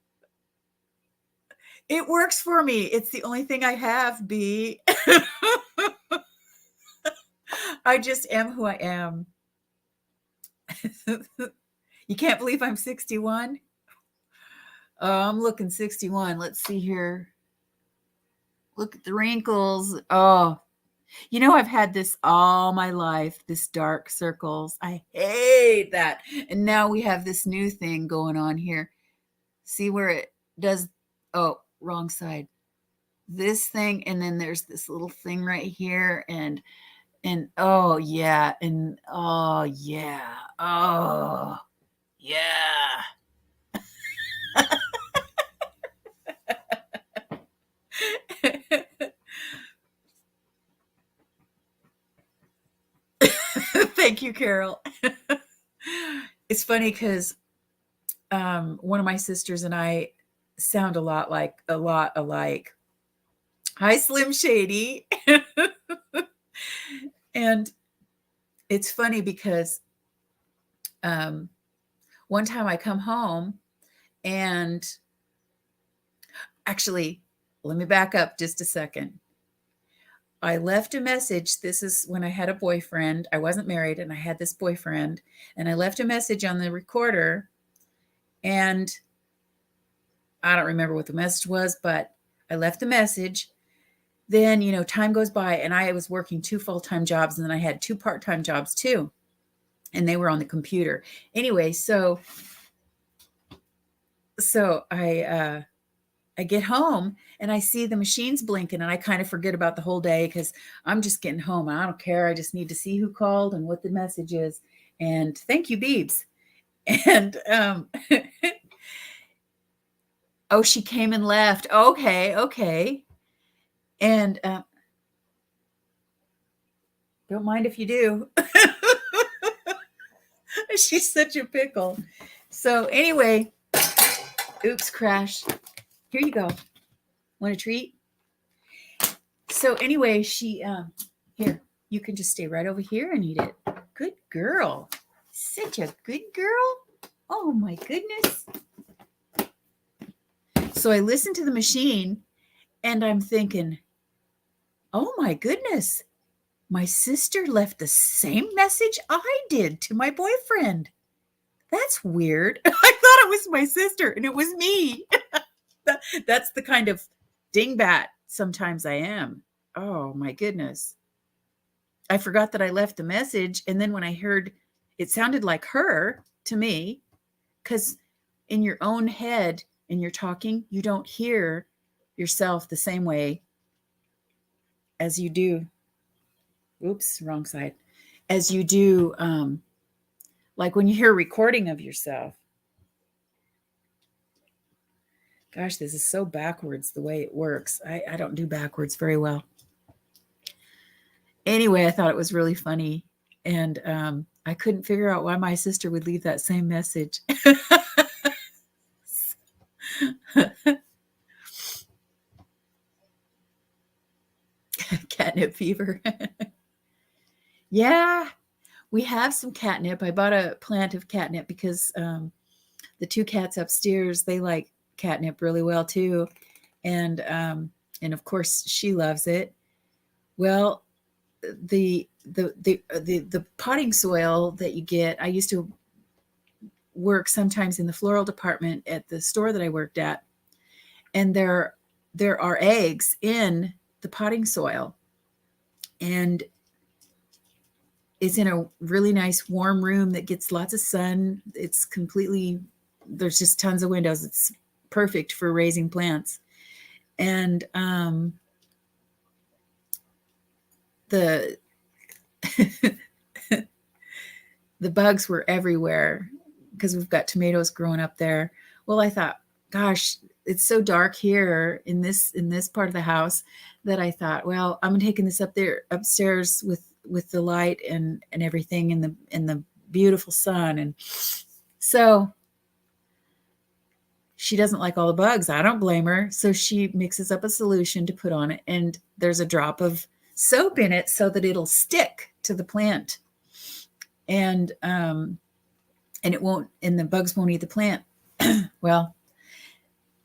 it works for me. It's the only thing I have, B. I just am who I am. You can't believe I'm 61? Oh, I'm looking 61. Let's see here. Look at the wrinkles. Oh, you know, I've had this all my life, this dark circles. I hate that. And now we have this new thing going on here. See where it does, oh, wrong side. This thing, and then there's this little thing right here, and oh yeah, and oh yeah, oh yeah. Thank you, Carol. It's funny because one of my sisters and I sound a lot alike. Hi, Slim Shady. And it's funny because one time I come home and actually, let me back up just a second. I left a message. This is when I had a boyfriend. I wasn't married and I had this boyfriend, and I left a message on the recorder, and I don't remember what the message was, but I left the message. Then, you know, time goes by and I was working 2 full-time jobs, and then I had 2 part-time jobs too. And they were on the computer. Anyway, so I get home and I see the machines blinking, and I kind of forget about the whole day because I'm just getting home. I don't care. I just need to see who called and what the message is. And thank you, Beebs. And oh, she came and left. Okay. And don't mind if you do. She's such a pickle. So anyway, oops, crash. Here you go. Want a treat? So anyway, she here, you can just stay right over here and eat it. Good girl. Such a good girl. Oh my goodness. So I listened to the machine and I'm thinking, oh my goodness, my sister left the same message I did to my boyfriend. That's weird. I thought it was my sister and it was me. That's the kind of dingbat sometimes I am. Oh my goodness. I forgot that I left the message. And then when I heard it sounded like her to me, because in your own head, and you're talking, you don't hear yourself the same way as you do. Oops, wrong side. As you do, like when you hear a recording of yourself. Gosh, this is so backwards the way it works. I don't do backwards very well. Anyway, I thought it was really funny. And I couldn't figure out why my sister would leave that same message. catnip fever. Yeah, we have some catnip. I bought a plant of catnip because the two cats upstairs, they like catnip really well too. And of course she loves it. Well, the potting soil that you get, I used to work sometimes in the floral department at the store that I worked at, and there are eggs in the potting soil, and it's in a really nice warm room that gets lots of sun. It's completely, there's just tons of windows. It's perfect for raising plants. And the the bugs were everywhere because we've got tomatoes growing up there. Well, I thought, gosh, it's so dark here in this part of the house that I thought, well, I'm taking this up there upstairs with the light and everything in the beautiful sun. And so she doesn't like all the bugs. I don't blame her. So she mixes up a solution to put on it, and there's a drop of soap in it so that it'll stick to the plant. And it won't, and the bugs won't eat the plant. Well,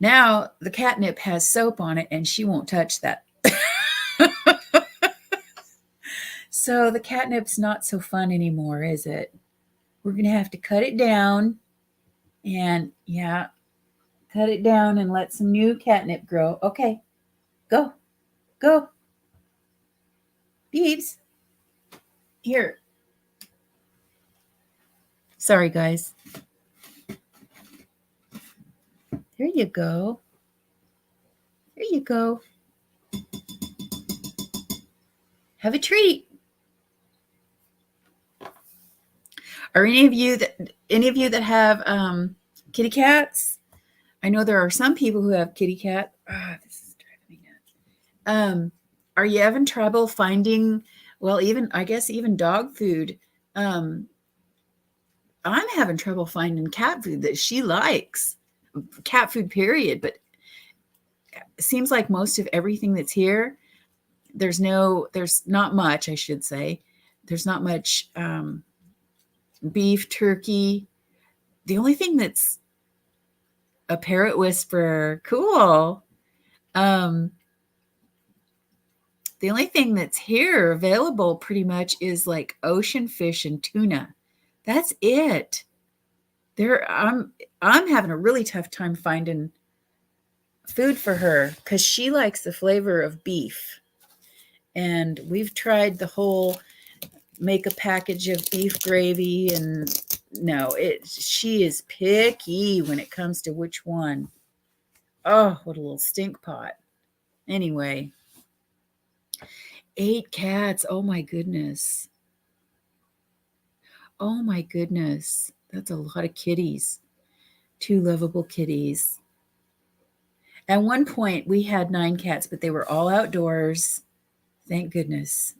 now the catnip has soap on it and she won't touch that. So the catnip's not so fun anymore, is it? We're going to have to cut it down and cut it down and let some new catnip grow. Okay, go. Peeps, here. Sorry, guys. There you go. There you go. Have a treat. Are any of you that have kitty cats? I know there are some people who have kitty cat. This is driving me nuts. Are you having trouble finding? Well, even dog food. I'm having trouble finding cat food that she likes. Cat food, period. But it seems like most of everything that's here, there's not much, I should say. There's not much beef, turkey. The only thing that's a parrot whisperer, cool. The only thing that's here available pretty much is like ocean fish and tuna. That's it. I'm having a really tough time finding food for her because she likes the flavor of beef. And we've tried the whole make a package of beef gravy, and no, she is picky when it comes to which one. Oh, what a little stink pot. Anyway, 8 cats. Oh my goodness. Oh my goodness. That's a lot of kitties. 2 lovable kitties. At one point, we had 9 cats, but they were all outdoors. Thank goodness.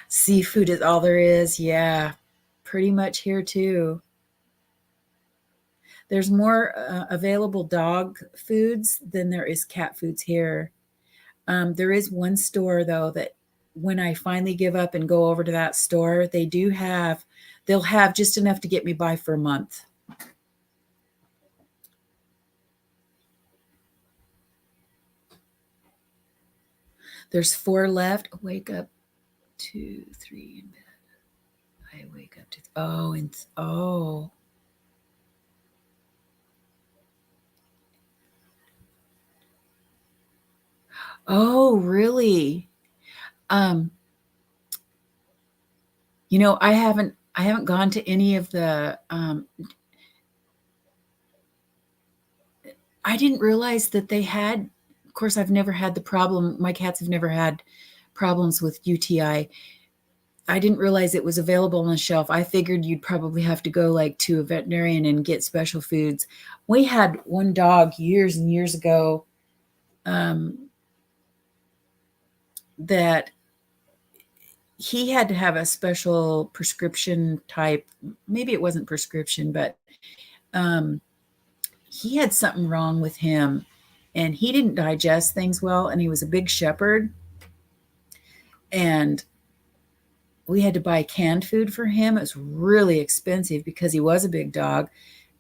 Seafood is all there is. Yeah, pretty much here too. There's more available dog foods than there is cat foods here. There is one store, though, that when I finally give up and go over to that store, they'll have just enough to get me by for a month. There's 4 left. Wake up 2, 3 in bed. I wake up to, Oh, really? I haven't gone to any of the I didn't realize that they had, of course, I've never had the problem. My cats have never had problems with UTI. I didn't realize it was available on the shelf. I figured you'd probably have to go like to a veterinarian and get special foods. We had one dog years and years ago that he had to have a special prescription type. Maybe it wasn't prescription, but he had something wrong with him, and he didn't digest things well, and he was a big shepherd, and we had to buy canned food for him. It was really expensive because he was a big dog,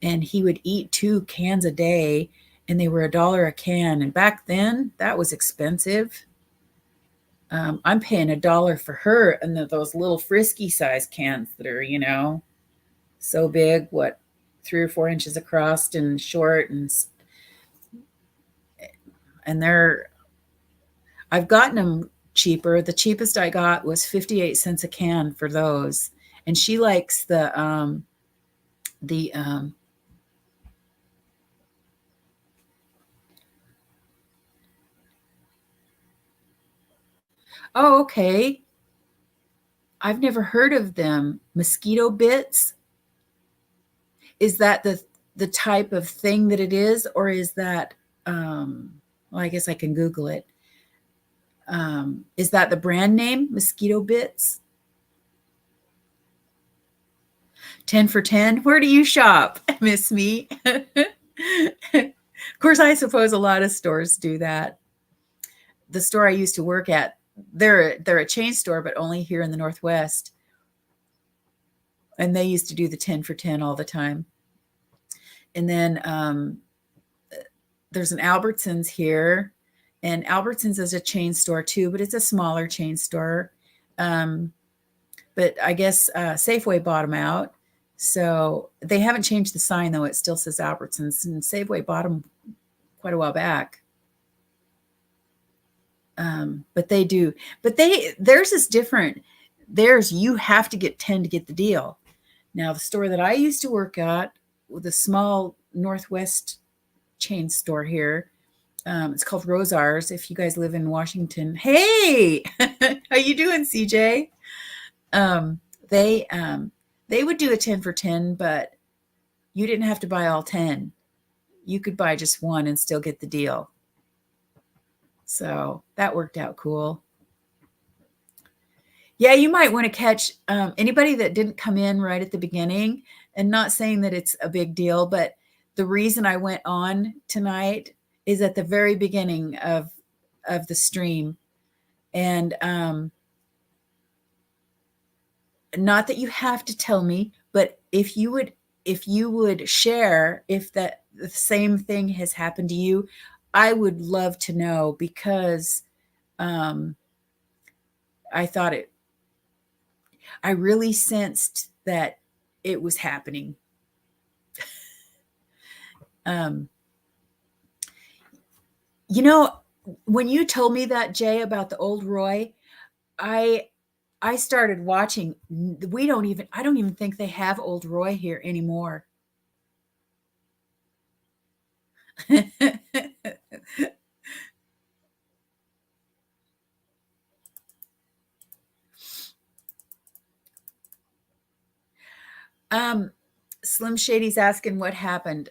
and he would eat 2 cans a day, and they were $1 a can. And back then, that was expensive. I'm paying $1 for her, and those little frisky size cans that are, so big, 3 or 4 inches across and short, and they're. I've gotten them cheaper. The cheapest I got was 58 cents a can for those, and she likes the oh, okay. I've never heard of them. Mosquito bits? Is that the type of thing that it is, or is that well, I guess I can Google it. Is that the brand name, Mosquito Bits? 10 for 10? Where do you shop, Miss Me? Of course, I suppose a lot of stores do that. The store I used to work at, they're a chain store, but only here in the Northwest. And they used to do the 10 for 10 all the time. And then there's an Albertsons here, and Albertsons is a chain store too, but it's a smaller chain store. But I guess Safeway bought them out. So they haven't changed the sign, though. It still says Albertsons, and Safeway bought them quite a while back. But they do. But theirs is different. Theirs, you have to get 10 to get the deal. Now, the store that I used to work at, with a small Northwest chain store here, it's called Rosars. If you guys live in Washington, hey, how you doing, CJ? They would do a 10 for 10, but you didn't have to buy all 10. You could buy just one and still get the deal. So that worked out cool. Yeah, you might want to catch anybody that didn't come in right at the beginning, and not saying that it's a big deal, but the reason I went on tonight is at the very beginning of the stream. And not that you have to tell me, but if you would share if the same thing has happened to you, I would love to know, because I really sensed that it was happening. When you told me that, Jay, about the old Roy, I started watching. I don't even think they have old Roy here anymore. Slim Shady's asking what happened.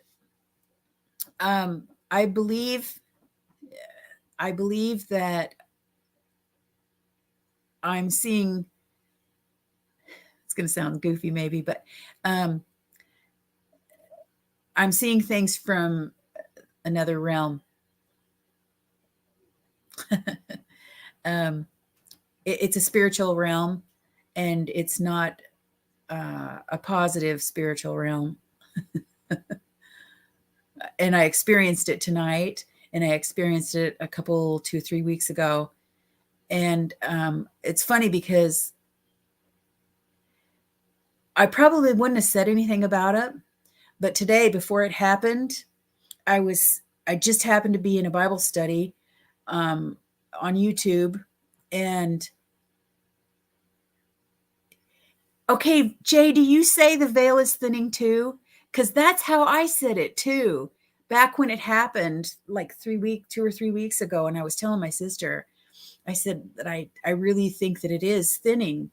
I believe that I'm seeing, it's going to sound goofy maybe, but I'm seeing things from another realm. It's a spiritual realm, and it's not a positive spiritual realm. And I experienced it tonight, and I experienced it a couple, 2-3 weeks ago. And it's funny because I probably wouldn't have said anything about it, but today, before it happened, I just happened to be in a Bible study on YouTube, and okay, Jay, do you say the veil is thinning too? Because that's how I said it too, back when it happened, like 2 or 3 weeks ago. And I was telling my sister, I said that I really think that it is thinning,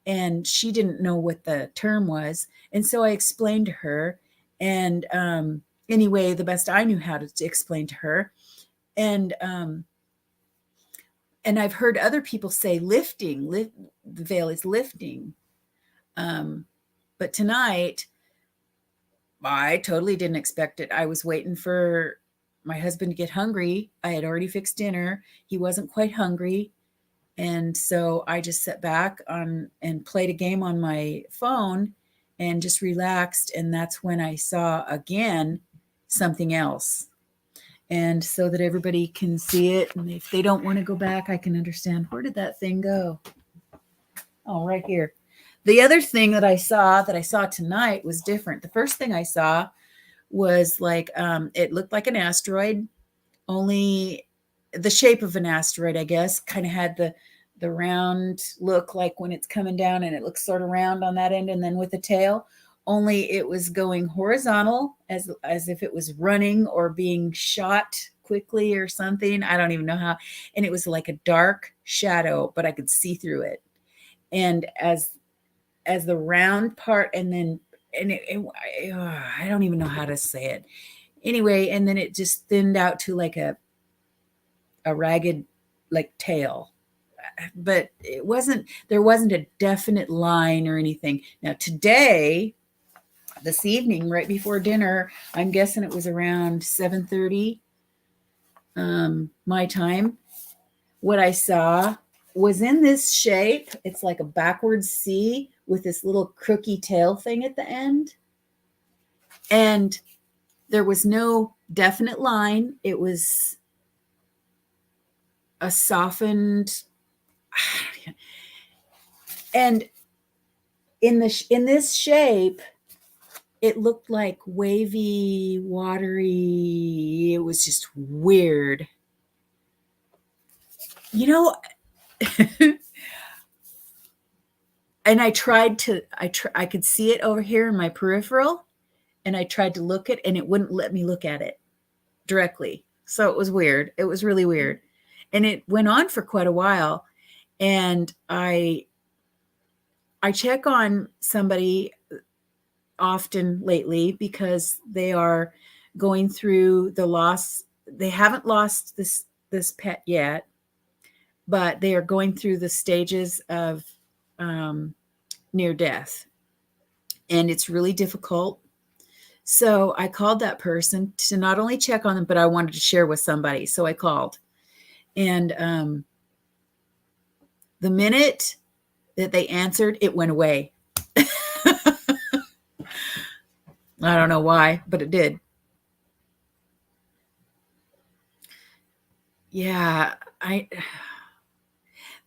and she didn't know what the term was. And so I explained to her, and anyway, the best I knew how to explain to her. And I've heard other people say lifting, the veil is lifting. But tonight, I totally didn't expect it. I was waiting for my husband to get hungry. I had already fixed dinner. He wasn't quite hungry. And so I just sat back on and played a game on my phone and just relaxed. And that's when I saw again something else. And so that everybody can see it. And if they don't want to go back, I can understand, where did that thing go? Oh, right here. The other thing that I saw tonight was different. The first thing I saw was like, it looked like an asteroid, only the shape of an asteroid, I guess, kind of had the round look, like when it's coming down and it looks sort of round on that end, and then with the tail, only it was going horizontal as if it was running or being shot quickly or something. I don't even know how. And it was like a dark shadow, but I could see through it. And as the round part, and then I don't even know how to say it. Anyway, and then it just thinned out to like a ragged like tail, but there wasn't a definite line or anything. Now today, this evening, right before dinner, I'm guessing it was around 7:30 my time, what I saw was in this shape. It's like a backwards C with this little crooky tail thing at the end, and there was no definite line. It was a softened, and in this shape, it looked like wavy, watery. It was just weird. You know, and I tried to I could see it over here in my peripheral, and I tried to look it, and it wouldn't let me look at it directly. So it was weird. It was really weird. And it went on for quite a while, and I check on somebody often lately because they are going through the loss. They haven't lost this pet yet, but they are going through the stages of near death, and it's really difficult. So I called that person to not only check on them, but I wanted to share with somebody. So I called, and the minute that they answered, it went away. I don't know why, but it did. Yeah, I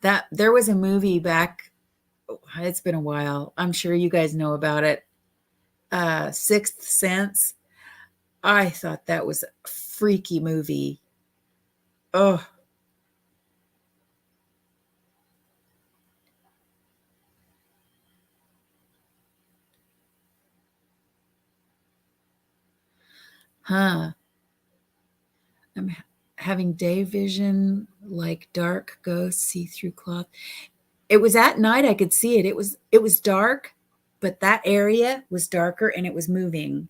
that there was a movie back, it's been a while. I'm sure you guys know about it. Sixth Sense. I thought that was a freaky movie. Oh, huh. I'm having day vision, like dark ghosts see through cloth. It was at night I could see it. It was dark, but that area was darker and it was moving.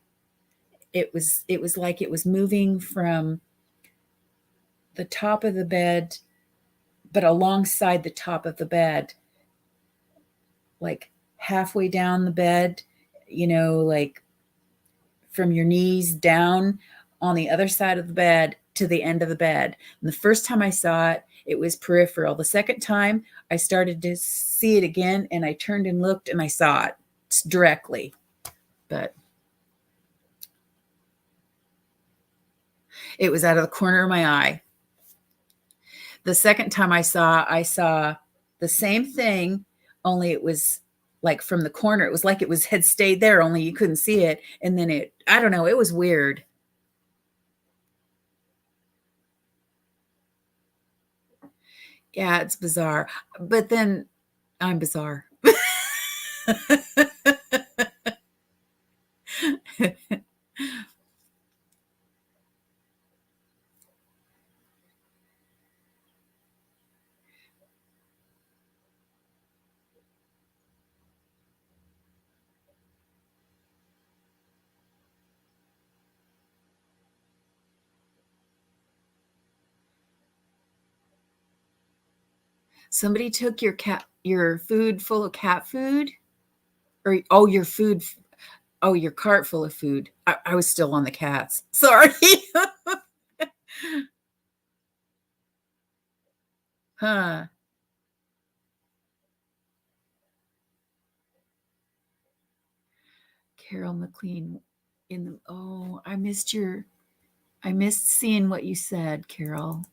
It was like it was moving from the top of the bed, but alongside the top of the bed, like halfway down the bed, like from your knees down on the other side of the bed to the end of the bed. And the first time I saw it, it was peripheral. The second time I started to see it again, and I turned and looked and I saw it directly. But it was out of the corner of my eye. The second time I saw the same thing, only it was like from the corner. It was like it was had stayed there, only you couldn't see it. And then I don't know, it was weird. Yeah, it's bizarre. But then I'm bizarre. Somebody took your food full of cat food, or oh, your food. Oh, your cart full of food. I was still on the cats. Sorry. Huh. Carol McLean in the I missed seeing what you said, Carol.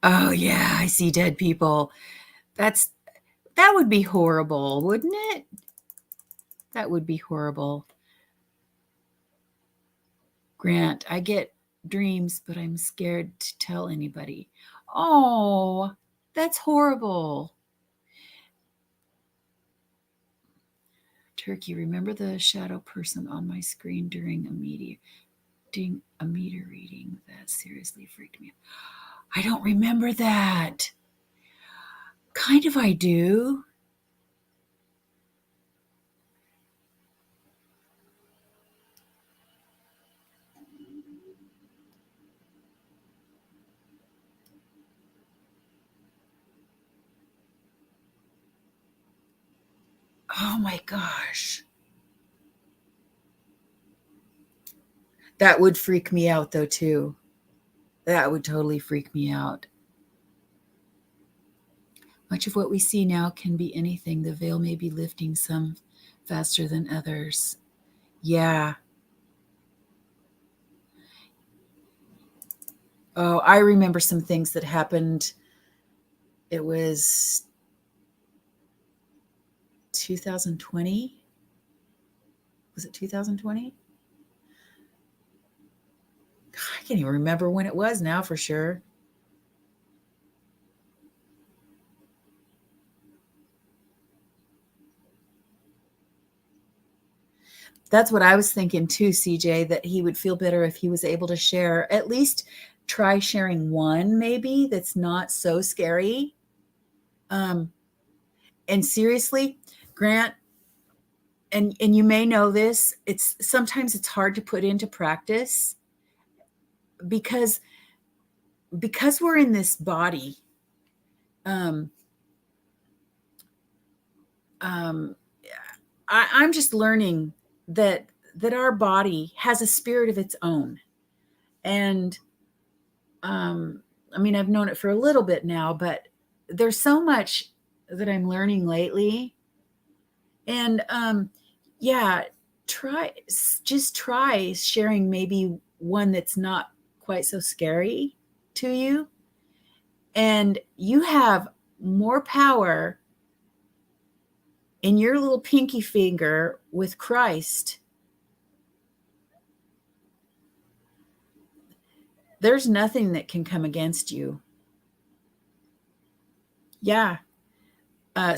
Oh yeah, I see dead people. That would be horrible, wouldn't it? That would be horrible. Grant, I get dreams, but I'm scared to tell anybody. Oh, that's horrible. Turkey, remember the shadow person on my screen during a meter reading? That seriously freaked me out. I don't remember that. Kind of I do. Oh my gosh. That would freak me out though too. That would totally freak me out. Much of what we see now can be anything. The veil may be lifting some faster than others. Yeah. Oh, I remember some things that happened. It was 2020. Was it 2020? I can't even remember when it was now for sure. That's what I was thinking too, CJ, that he would feel better if he was able to share, at least try sharing one maybe that's not so scary. And seriously, Grant, and you may know this, it's sometimes it's hard to put into practice because we're in this body. Um, um, I'm just learning that our body has a spirit of its own, and I mean, I've known it for a little bit now, but there's so much that I'm learning lately, and yeah, try sharing maybe one that's not quite so scary to you, and you have more power in your little pinky finger with Christ. There's nothing that can come against you. Yeah. Uh,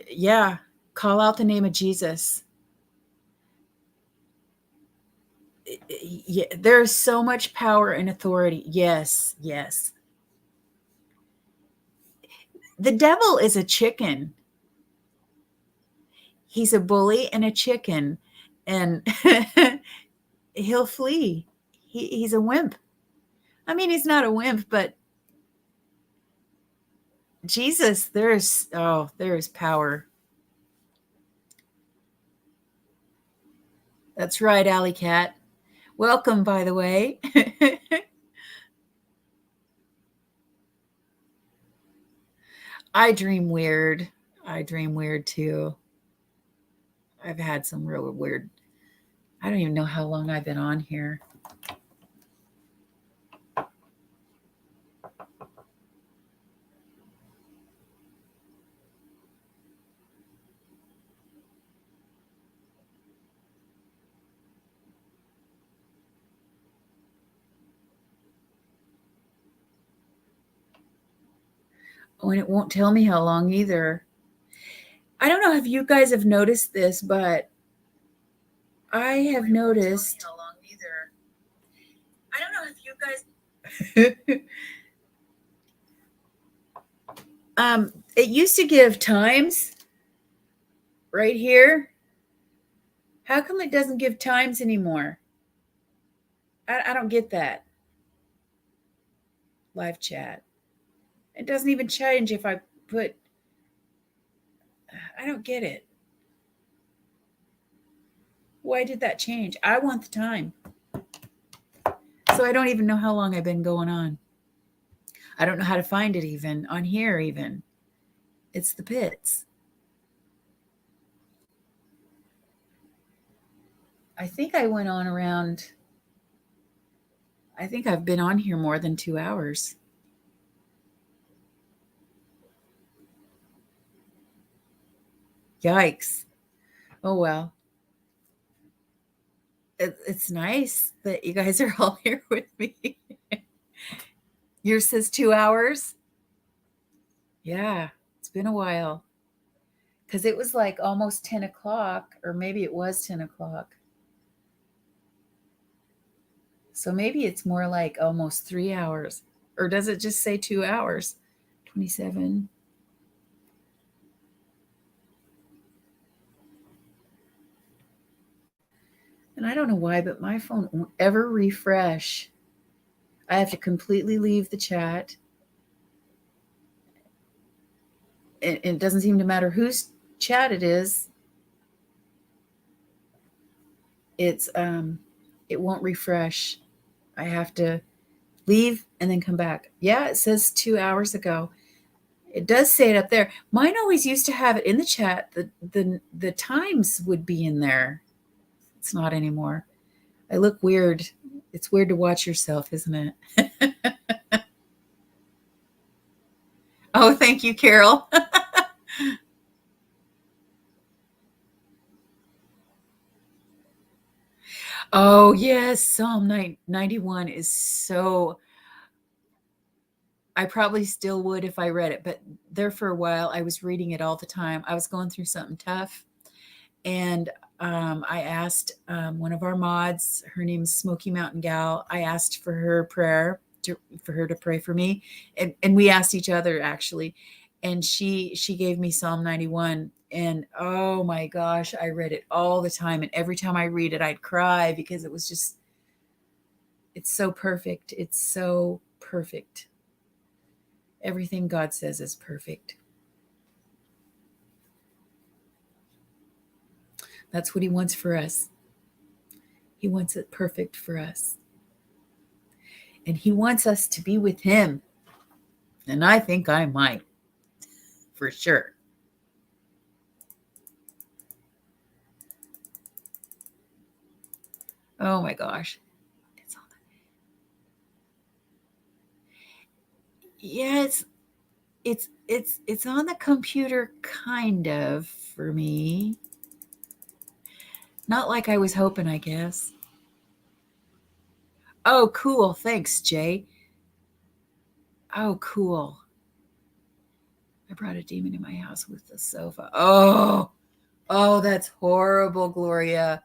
yeah. Call out the name of Jesus. Yeah, there's so much power and authority. Yes. Yes. The devil is a chicken. He's a bully and a chicken, and he'll flee. He's a wimp. I mean, he's not a wimp, but Jesus, there's power. That's right, Alley Cat. Welcome, by the way. I dream weird. I dream weird too. I've had some real weird. I don't even know how long I've been on here. Oh, and it won't tell me how long either. I don't know if you guys have noticed this, but I have noticed. How long either. I don't know if you guys. It used to give times right here. How come it doesn't give times anymore? I don't get that. Live chat. It doesn't even change if I put. I don't get it. Why did that change? I want the time. So I don't even know how long I've been going on. I don't know how to find it even on here even. It's the pits. I think I went on around, I think I've been on here more than 2 hours. Yikes. Oh, well. It's nice that you guys are all here with me. Yours says 2 hours? Yeah, it's been a while. Because it was like almost 10 o'clock, or maybe it was 10 o'clock. So maybe it's more like almost 3 hours. Or does it just say 2 hours? 27. And I don't know why, but my phone won't ever refresh. I have to completely leave the chat. It doesn't seem to matter whose chat it is. It won't refresh. I have to leave and then come back. Yeah, it says 2 hours ago. It does say it up there. Mine always used to have it in the chat. The times would be in there. It's not anymore. I look weird. It's weird to watch yourself, isn't it? Oh, thank you, Carol. Oh, yes. Psalm 91 is so, I probably still would if I read it, but there for a while, I was reading it all the time. I was going through something tough. And I asked one of our mods, her name is Smoky Mountain Gal. I asked for her prayer for her to pray for me. And we asked each other actually. And she gave me Psalm 91. And oh my gosh, I read it all the time. And every time I read it, I'd cry because it was just, it's so perfect. It's so perfect. Everything God says is perfect. That's what he wants for us. He wants it perfect for us. And he wants us to be with him. And I think I might, for sure. Oh my gosh. It's on yeah, it's on the computer kind of for me. Not like I was hoping, I guess. Oh, cool. Thanks, Jay. Oh, cool. I brought a demon in my house with the sofa. Oh, that's horrible, Gloria.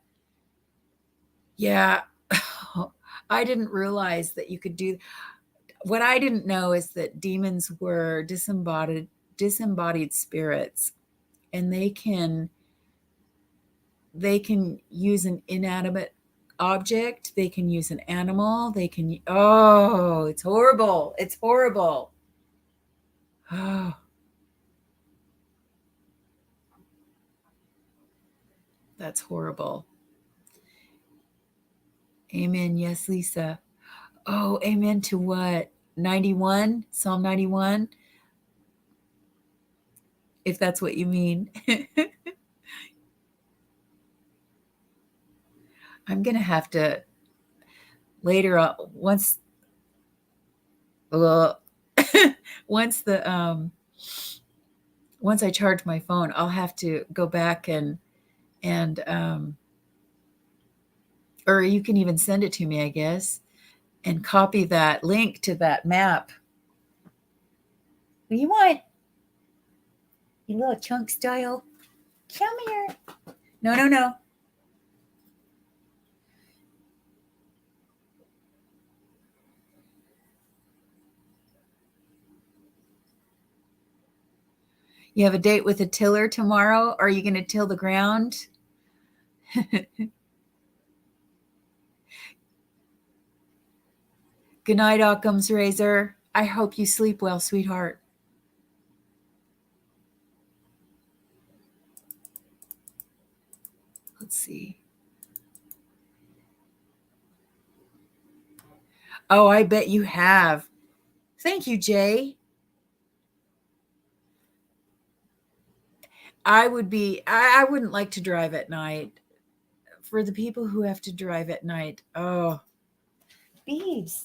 Yeah. I didn't realize that you could do what I didn't know is that demons were disembodied spirits, and they can use an inanimate object, they can use an animal, they can it's horrible. It's horrible. Oh, that's horrible. Amen. Yes, Lisa. Oh, amen to what? 91? Psalm 91? If that's what you mean. I'm going to have to later on, well, once once I charge my phone, I'll have to go back and or you can even send it to me, I guess, and copy that link to that map. What do you want? You little chunk style. Come here. No, no, no. You have a date with a tiller tomorrow? Are you going to till the ground? Good night, Occam's razor. I hope you sleep well, sweetheart. Let's see. Oh, I bet you have. Thank you, Jay. I wouldn't like to drive at night. For the people who have to drive at night, oh, Beebs.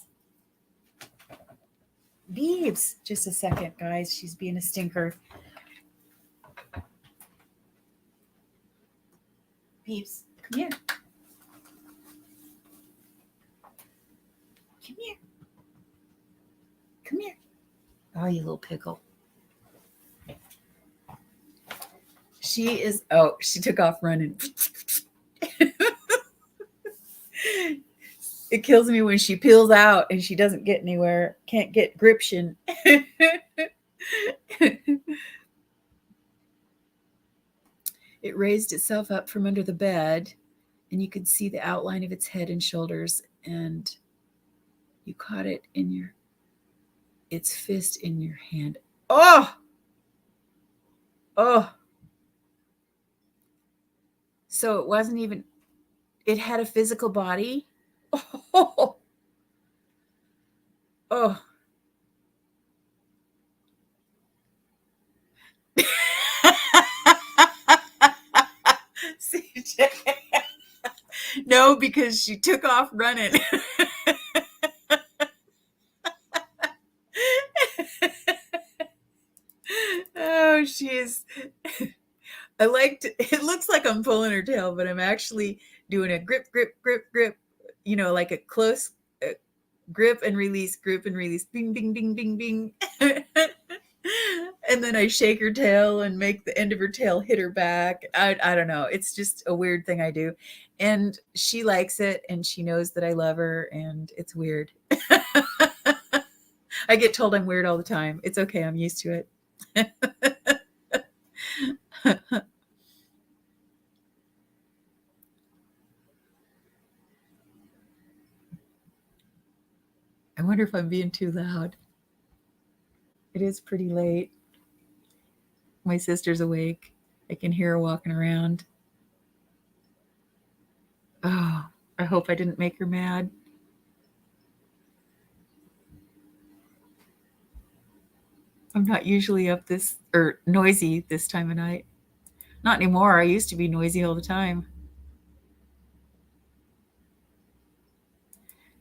Beebs. Just a second, guys. She's being a stinker. Beebs, come here. Come here. Come here. Oh, you little pickle. She took off running. It kills me when she peels out and she doesn't get anywhere, can't get gription. It raised itself up from under the bed, and you could see the outline of its head and shoulders, and you caught its fist in your hand. Oh! Oh! So it wasn't even, it had a physical body? Oh! Oh! CJ. No, because she took off running. Oh, she is. It looks like I'm pulling her tail, but I'm actually doing a grip, grip, grip, grip, like a close grip and release, bing, bing, bing, bing, bing. And then I shake her tail and make the end of her tail hit her back. I don't know. It's just a weird thing I do. And she likes it, and she knows that I love her, and it's weird. I get told I'm weird all the time. It's okay. I'm used to it. I wonder if I'm being too loud. It is pretty late. My sister's awake. I can hear her walking around. Oh, I hope I didn't make her mad. I'm not usually up this or noisy this time of night. Not anymore. I used to be noisy all the time.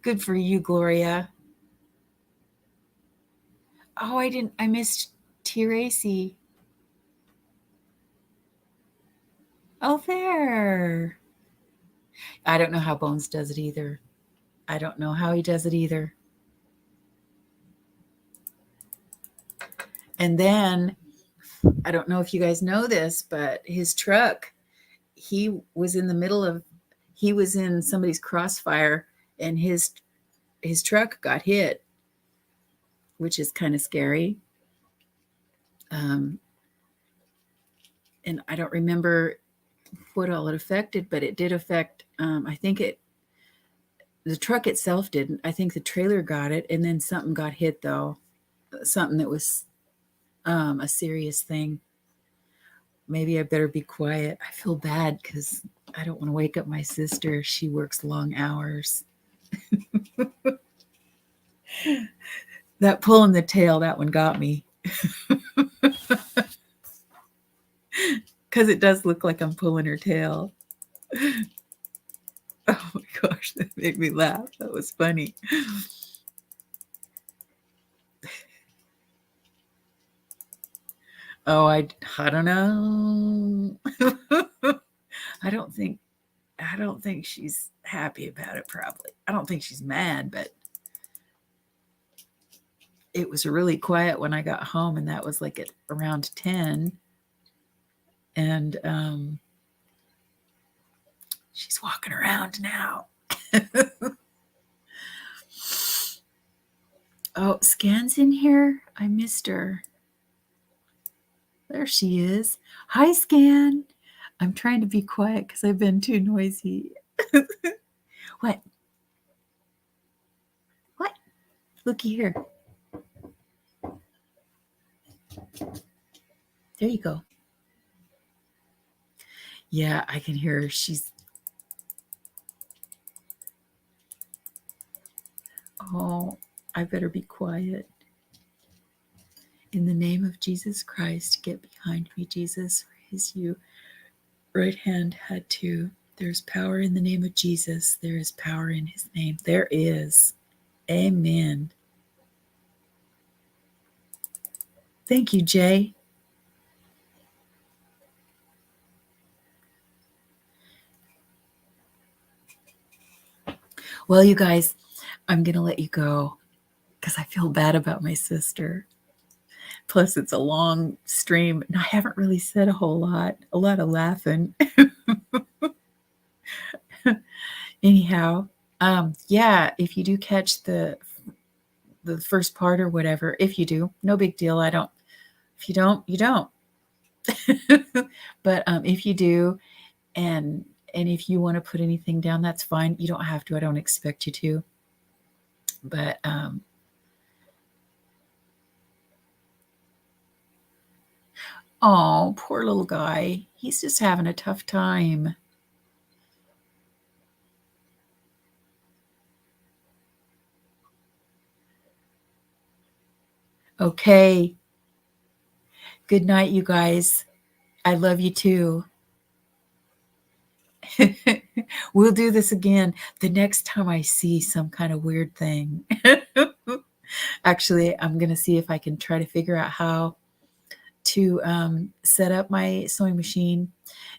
Good for you, Gloria. Oh, I missed T. Racy. Oh, there. I don't know how Bones does it either. I don't know how he does it either. And then, I don't know if you guys know this, but his truck, he was in somebody's crossfire, and his truck got hit, which is kind of scary. And I don't remember what all it affected, but it did affect, I think the truck itself didn't. I think the trailer got it, and then something got hit, though. Something that was a serious thing. Maybe I better be quiet. I feel bad because I don't want to wake up my sister. She works long hours. That pulling the tail, that one got me. Because it does look like I'm pulling her tail. Oh my gosh, that made me laugh. That was funny. Oh, I don't know. I don't think she's happy about it, probably. I don't think she's mad, but it was really quiet when I got home, and that was like at around 10. And she's walking around now. Oh, Scan's in here? I missed her. There she is. Hi, Scan. I'm trying to be quiet because I've been too noisy. What? What? Looky here. There you go. Yeah, I can hear her. Oh, I better be quiet. In the name of Jesus Christ, get behind me, Jesus. Raise you. Right hand had to. There's power in the name of Jesus. There is power in his name. There is. Amen. Thank you, Jay. Well, you guys, I'm going to let you go because I feel bad about my sister. Plus, it's a long stream, and I haven't really said a whole lot. A lot of laughing. Anyhow, yeah, if you do catch the first part or whatever, if you do, no big deal. I don't. If you don't, you don't. But if you do, and if you want to put anything down, that's fine. You don't have to. I don't expect you to. But oh, poor little guy. He's just having a tough time. Okay. Good night, you guys. I love you too. We'll do this again the next time I see some kind of weird thing. Actually, I'm going to see if I can try to figure out how to set up my sewing machine.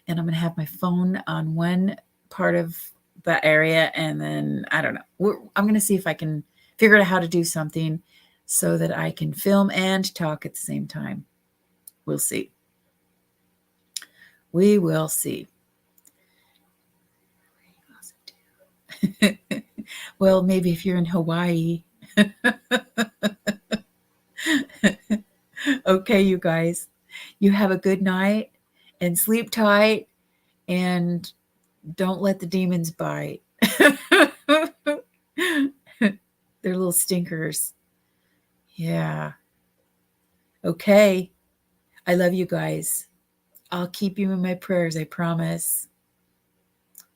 And I'm going to have my phone on one part of the area. And then, I don't know. I'm going to see if I can figure out how to do something so that I can film and talk at the same time. We'll see. We will see. Well, maybe if you're in Hawaii. Okay, you guys, you have a good night and sleep tight and don't let the demons bite. They're little stinkers. Yeah. Okay. I love you guys. I'll keep you in my prayers, I promise.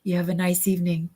You have a nice evening.